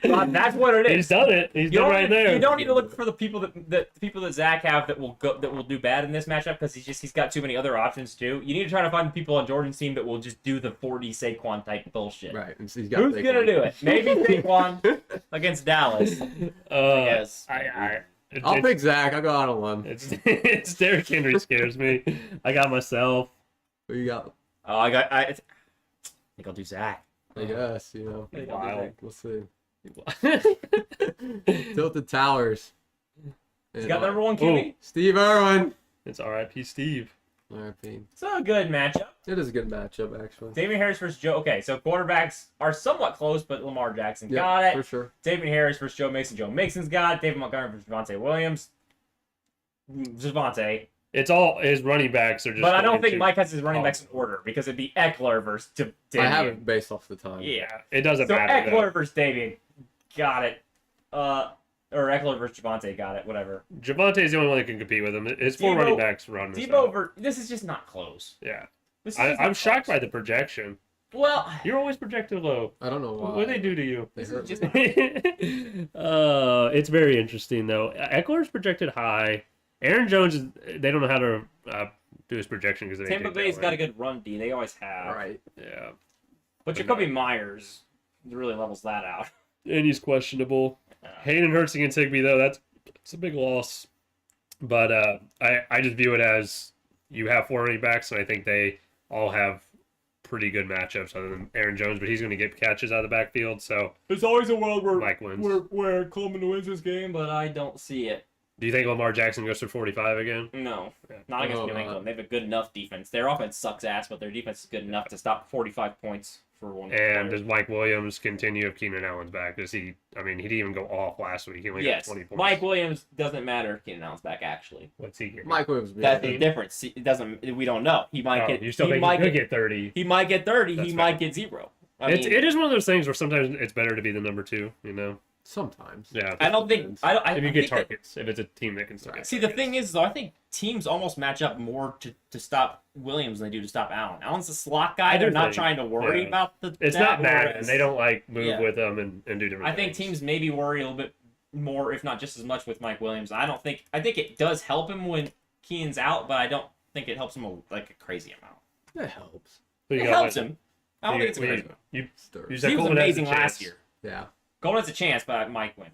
But that's what it is. He's done it. He's You done don't, right there. you don't need to look for the people that Zach have that will do bad in this matchup because he's got too many other options too. You need to try to find people on Jordan's team that will just do the 40 Saquon type bullshit. Right. And so he's got Who's Saquon. gonna do it? Maybe Saquon against Dallas. Yes. I'll pick Zach. I'll go out on one. It's Derrick Henry scares me. I got myself. Who you got? Oh, I think I'll do Zach. I guess, you know. I think I'll do Wild. Zach. We'll see. Tilted Towers. He's got the number one QB. Steve Irwin. It's R.I.P. Steve. RIP. It's a good matchup. It is a good matchup, actually. Damian Harris versus Joe. Okay, so quarterbacks are somewhat close, but Lamar Jackson Yeah, got it. for sure. Damian Harris versus Joe Mixon. Joe Mixon's got it. David Montgomery versus Javonte Williams. Javonte. It's all his running backs are just. But I don't going think to- Mike has his running backs in order because it'd be Eckler versus I Damian. have it based off the time. Yeah. It doesn't So matter. Eckler versus Damian. Got it. Or Eckler versus Javonte. Got it. Whatever. Javonte's the only one that can compete with him. His four Debo- running backs run this Debo out. this is just not close. Yeah. This is just I'm not shocked by close. the projection. Well, You're always projected low. I don't know why. What do they do to you? They this hurt is me. just It's very interesting though. Eckler's projected high. Aaron Jones, they don't know how to do his projection because Tampa Bay's got a good run D. They always have. Right. Yeah, But Jacoby Myers really levels that out. and he's questionable. Hayden Hurts against Higbee though, that's a big loss. But I just view it as you have four running backs, and I think they all have pretty good matchups other than Aaron Jones, but he's going to get catches out of the backfield. So There's always a world where Mike wins. where Coleman wins this game, but I don't see it. Do you think Lamar Jackson goes for 45 again? No, Yeah. not against Oh, New England. They have a good enough defense. Their offense sucks ass, but their defense is good enough to stop 45 points for one. And player. does Mike Williams continue if Keenan Allen's back? Does he? I mean, he didn't even go off last week. He only Yes, got 20 points. Mike Williams doesn't matter if Keenan Allen's back. Actually, What's he getting? Mike Williams. that's the difference. It doesn't. We don't know. He might get. You still he think might he could get 30? He might get 30. That's He fair. might get 0. It is one of those things where sometimes it's better to be the number 2. You know? Sometimes. Yeah. I don't think. I if you I get think that- targets, if it's a team that can still get See, the targets. thing is, though, I think teams almost match up more to stop Williams than they do to stop Allen. Allen's a slot guy. I do They're not think, trying to worry yeah. about the. It's that, not Madden. whereas They don't like move Yeah. with them and do different I think things. teams maybe worry a little bit more, if not just as much, with Mike Williams. I think it does help him when Keenan's out, but I don't think it helps him like a crazy amount. That helps. Who you It got helps with- him. I don't think it's a crazy. You Stir. said He was Coleman has a amazing last chance. year. Yeah. Coleman has a chance, but Mike wins.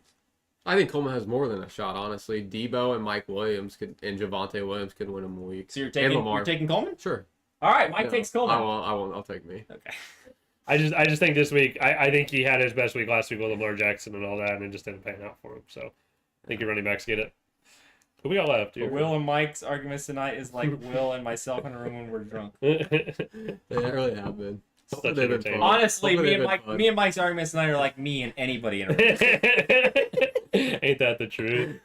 I think Coleman has more than a shot, honestly. Debo and Mike Williams and Javonte Williams could win him a week. So you're And Lamar. taking Coleman? Sure. All right, Mike Yeah. takes Coleman. I won't. I'll take me. Okay. I just think this week, I think he had his best week last week with Lamar Jackson and all that, and it just didn't pan out for him. So I think your running backs get it. Who we got left? But Will and Mike's arguments tonight is like Will and myself in a room when we're drunk. They really have been. Such Hopefully they've been entertainment. fun. Honestly, Hopefully me they've and been fun. me and Mike's arguments tonight are like me and anybody in a room. Ain't that the truth?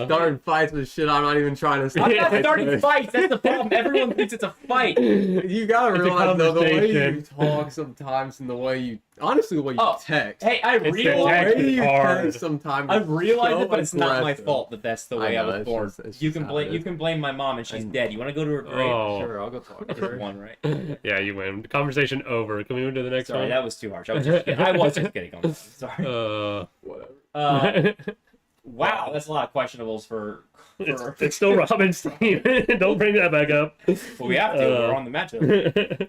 Starting fights with shit I'm not even trying to I'm say. not starting fights. That's the problem. Everyone thinks it's a fight. You gotta It's a realize though, the way you conversation. talk sometimes and the way you honestly the way you Oh, text. Hey, I It's The realize text. way you hard. text sometimes. I is realize so it, but it's not my aggressive. fault that that's the way I, know, was it's born. just You can how it blame is. you can blame my mom and she's And- dead. You want to go to her grave? Oh. Sure, I'll go talk to Just her. one, right? Yeah, you win. Conversation over. Can we move to the next Sorry, one? that was too harsh. I was just kidding. On that. Sorry. Whatever. Wow, that's a lot of questionables for. it's still Robin's team. Don't bring that back up. Well, we have to. We're on the matchup.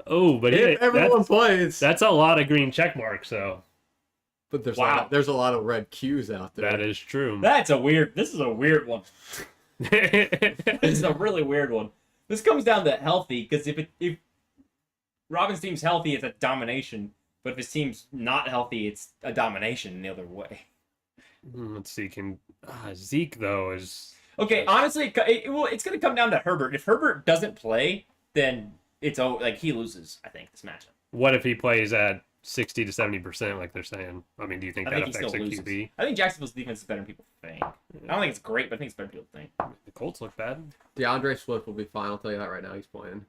Oh, but If everyone that's, plays, that's a lot of green check marks, though. but there's Wow. there's a lot of red Qs out there. That is true. That's a weird. This is a weird one. This is a really weird one. This comes down to healthy because if Robin's team's healthy, it's a domination. But if his team's not healthy, it's a domination in the other way. Let's see. Zeke though is Okay, honestly, it's going to come down to Herbert. If Herbert doesn't play, then he loses. I think this matchup. what if he plays at 60 to 70% like they're saying? I mean, do you think I that think he affects still a loses. QB? I think Jacksonville's defense is better than people think. I don't think it's great, but I think it's better than people think. The Colts look bad. DeAndre Swift will be fine. I'll tell you that right now. He's playing.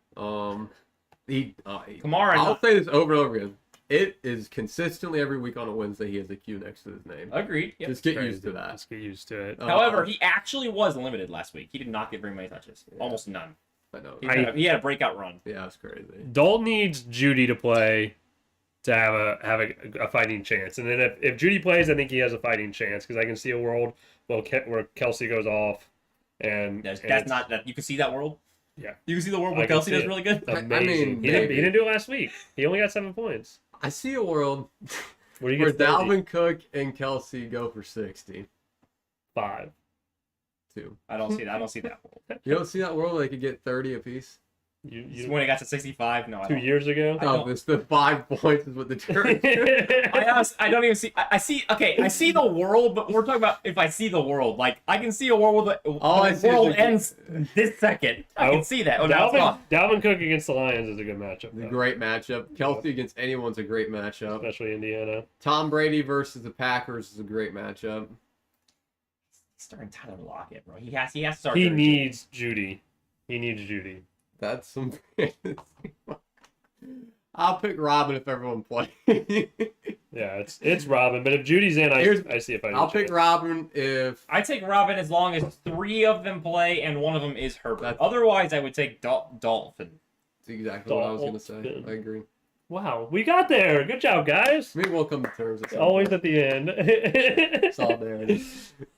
Kamara, I'll say this over and over again. It is consistently every week on a Wednesday he has a Q next to his name. agreed. Yep. Just get Crazy. used to that. Just get used to it. However, he actually was limited last week. He did not get very many touches. Yeah. Almost none. I know. He had a breakout run. Yeah, it's crazy. Dalton needs Judy to play to have a fighting chance, and then if Judy plays, I think he has a fighting chance because I can see a world where Kelsey goes off, and That's not that you can see that world. Yeah. You can see the world I where can Kelsey see does it. really good. amazing. I mean, he maybe. didn't do it last week. He only got 7 points. I see a world Where you where get 30. Dalvin Cook and Kelsey go for 60. 5. Too. I don't see that. I don't see that world. You don't see that world where they could get 30 apiece? When it got to 65, no. I 2 don't. years ago. I No, don't. it's the 5 points is what the difference is. I don't even see. I see. Okay, I see the world, but we're talking about if I see the world. Like I can see a world where the I see is world the- ends this second. I can see that. Oh, now it's gone. Dalvin Cook against the Lions is a good matchup, It's a though, great matchup. Kelsey against anyone's a great matchup. especially Indiana. Tom Brady versus the Packers is a great matchup. Starting Tyler Lockett, bro. He has to start. He there. needs Judy. He needs Judy. That's some. I'll pick Robin if everyone plays. Yeah, it's Robin, but if Judy's in, I see if I. I'll pick Robin if I take Robin as long as 3 of them play and one of them is Herbert. That's- Otherwise, I would take Dolphin. That's exactly what I was gonna say. Dolphin. I agree. Wow, we got there. Good job, guys. Maybe we'll come to terms. At some Always point. at the end. Solidarity.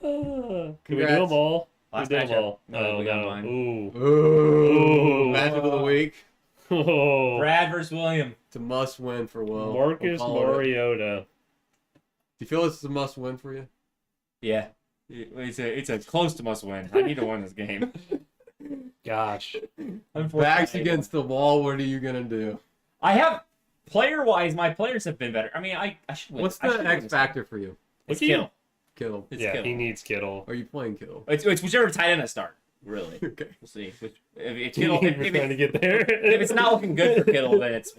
Can we do Congrats. them all? Last we do them matchup. all. No, we got mine. Ooh. Ooh, Ooh. matchup of the week. Oh. Brad versus William. It's a must win for Will. Marcus We'll call it. Mariota. Do you feel this is a must win for you? Yeah. It's a close to must win. I need to win this game. Gosh. Backs against the wall. What are you gonna do? I have player wise, my players have been better. I mean, I should win. What's I should the win X this factor for you? It's Look at you. Kittle. Kittle. It's Yeah, Kittle. he needs Kittle. Are you playing Kittle? It's whichever tight end I start. Really, Okay. we'll see. If Kittle, if, We're if, trying to get there. if it's not looking good for Kittle, then it's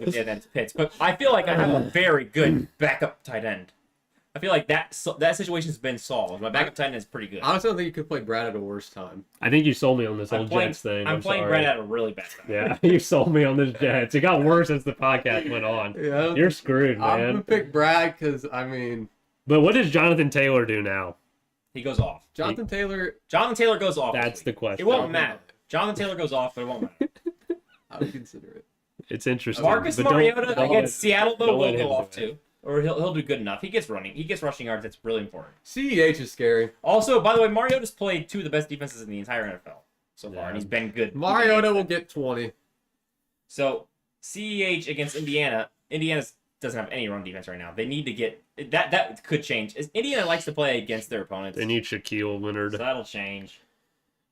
Pitts. But I feel like I have a very good backup tight end. I feel like that situation's been solved. My backup tight end is pretty good. I honestly don't think you could play Brad at a worse time. I think you sold me on this I'm whole playing, Jets thing. I'm playing sorry. Brad at a really bad time. Yeah, you sold me on this Jets. It got worse as the podcast went on. Yeah, You're screwed, I'm man. gonna pick Brad because I mean But what does Jonathan Taylor do now? He goes off. Jonathan Taylor. Jonathan Taylor goes off. That's this the week. question. It won't matter. Jonathan Taylor goes off, but it won't matter. I would consider it. It's interesting. Marcus but don't- Mariota don't against let- Seattle though don't let will him go off do it. too, or he'll do good enough. He gets rushing yards. That's really important. CEH is scary. Also, by the way, Mariota's played 2 of the best defenses in the entire NFL so far, Yeah. and he's been good. Mariota will get 20. So CEH against Indiana. Indiana doesn't have any run defense right now. They need to get that. That could change. Indiana likes to play against their opponents. They need Shaquille Leonard. So that'll change.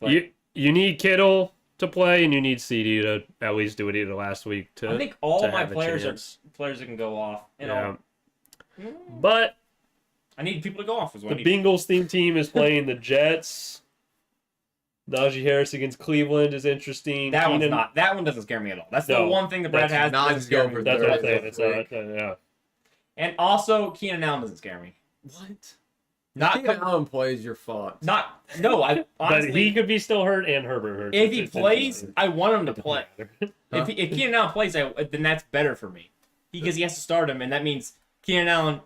But You need Kittle to play, and you need CD to at least do what he did last week. To I think all to my have a players are chance. players that can go off. And Yeah. But I need people to go off. Is what the I need. Bengals team is playing the Jets. Najee Harris against Cleveland is interesting. That one's Keenan- not. That one doesn't scare me at all. That's No, the one thing that Brad that's has. that not doesn't scare me. over That's what I'm saying. Thursday It's this week. yeah. And also, Keenan Allen doesn't scare me. What? Not Keenan Allen plays your fucked. Not no. I But honestly, he could be still hurt and Herbert hurt. if he plays, I want him to play. Huh? If Keenan Allen plays, then that's better for me because he has to start him, and that means Keenan Allen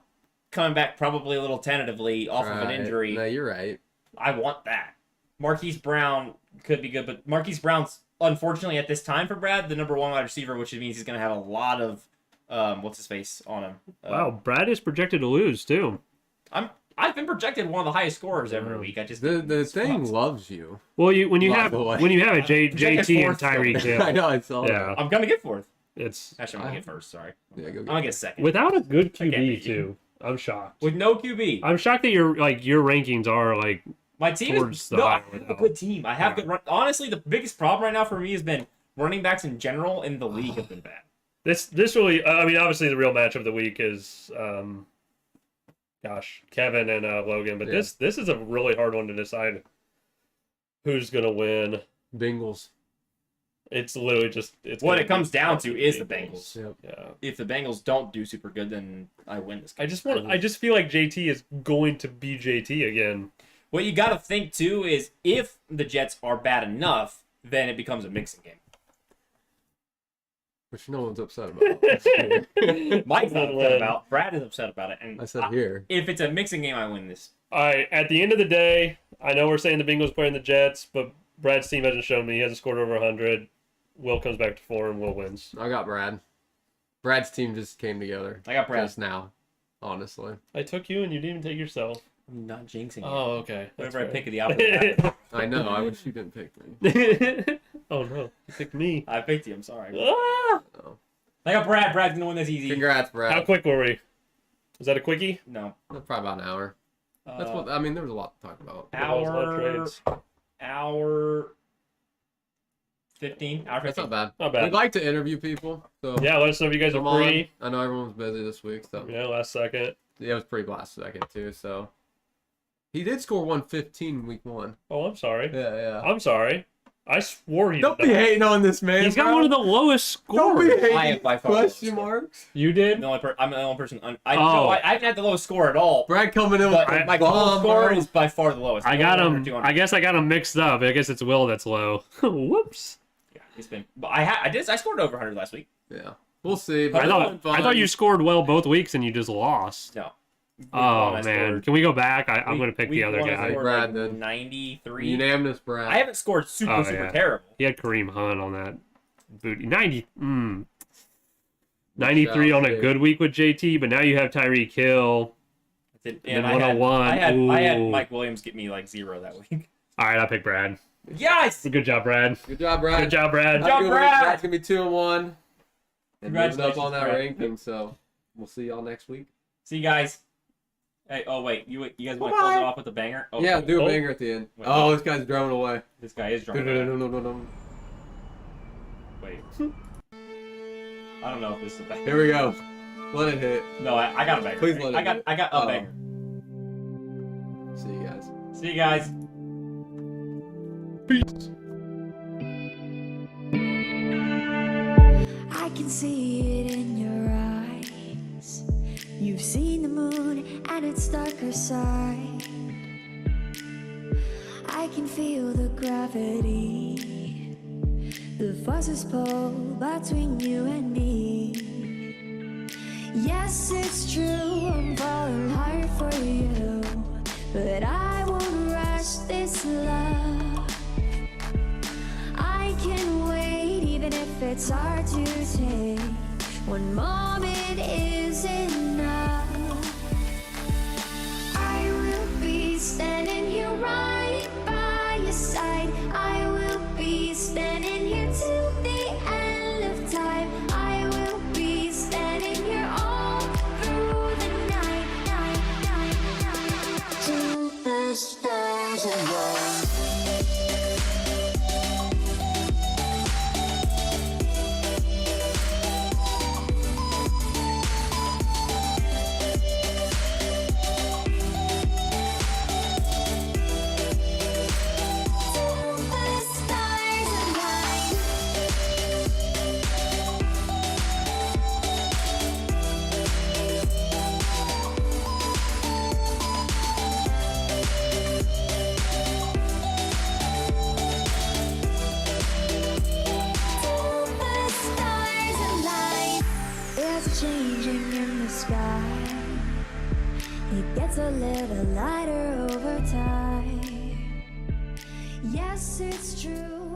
coming back probably a little tentatively off of an Right. injury. No, you're right. I want that. Marquise Brown could be good, but Marquise Brown's unfortunately at this time for Brad the number one wide receiver, which means he's going to have a lot of what's his face on him. Wow, Brad is projected to lose too. I've been projected one of the highest scorers every week. I just The thing sucks. loves you. Well, when you By have the way. a JT and fourth, Tyreek Hill, I know. I saw that. yeah, I'm gonna get fourth. it's Actually, I'm gonna get first. Sorry, Yeah, go I'm get gonna get second. without a good I can't QB beat you. too. I'm shocked. With no QB. I'm shocked that your rankings are like My team towards is the no, I higher have a without. good team. I have Yeah. good run. Honestly, the biggest problem right now for me has been running backs in general in the league have been bad. this really. I mean, obviously the real match of the week is Kevin and Logan. But Yeah. this is a really hard one to decide who's gonna win. Bengals. It's literally just What gonna it comes be down to is the Bengals. Yep. Yeah. If the Bengals don't do super good, then I win this game. I just feel like JT is going to be JT again. What you got to think too is if the Jets are bad enough, then it becomes a mixing game. Which no one's upset about. Mike's not upset about. Brad is upset about it. And I said here. if it's a mixing game, I win this. All right. At the end of the day, I know we're saying the Bengals playing the Jets, but Brad's team hasn't shown me he hasn't scored over 100. Will comes back to form. Will wins. I got Brad. Brad's team just came together. I got Brad. Just now, honestly. I took you and you didn't even take yourself. I'm not jinxing you. Oh, okay. Whenever I pick the opposite, I know. I wish you didn't pick me. Oh no, you picked me. I picked you. I'm sorry. Ah! I got Brad. Brad's gonna win this easy. Congrats, Brad. How quick were we? Was that a quickie? No. Probably about an hour. That's what I mean. There was a lot to talk about. Hour 15. Hour 15. That's not bad. Not bad. We'd like to interview people. So Yeah, let us know if you guys come are on. free. I know everyone's busy this week, so Yeah, last second. yeah, it was pretty last second too. So he did score 115 week one. Oh, I'm sorry. Yeah. I'm sorry. I swore he Don't did be not. hating on this man. He's got bro. one of the lowest Don't be scores. hating. I have by far the lowest Question score. marks. You did? I'm the only person. I Oh. haven't had the lowest score at all. Brad coming in with But a my total bomb, score bro. is by far the lowest. I got Over him. 200. I guess I got him mixed up. I guess it's Will that's low. Whoops. Yeah, it's been. But I scored over 100 last week. Yeah, we'll see. But I it's thought been fun. I thought you scored well both weeks and you just lost. No. Oh I man, scored- can we go back? I'm week- going to pick week the other one I guy. scored Brad, like then. 93. Unanimous, Brad. I haven't scored super Oh, super yeah. terrible. He had Kareem Hunt on that booty. 93 on a Dude. good week with JT, but now you have Tyreek Hill. And then I had 101. I had Ooh. Mike Williams get me like 0 that week. All right, I'll pick Brad. Yes. Good job, Brad. Good job, Brad. Good job, Brad. Good job, Brad. Brad's gonna be 2-1. And moving up Congratulations, on that Brad. ranking. So we'll see y'all next week. See you guys. Hey, oh wait, you guys want to Bye-bye. close it off with a banger? Oh, Yeah, do a Oh. banger at the end. Wait. Oh, this guy's drumming away. This guy is drunk. No. Wait. I don't know if this is a banger. Here we go. Let it hit. No, I got a banger. Please let it hit. I got a Oh. banger. See you guys. See you guys. Peace. I can see it in your eyes. You've seen the moon and its darker side. I can feel the gravity, the forces pull between you and me. Yes, it's true, I'm falling hard for you, but I won't rush this love. I can wait even if it's hard to take. One moment is enough. I will be standing here right by your side. I will be standing here till the end of time. changing in the sky. It gets a little lighter over time. Yes, it's true.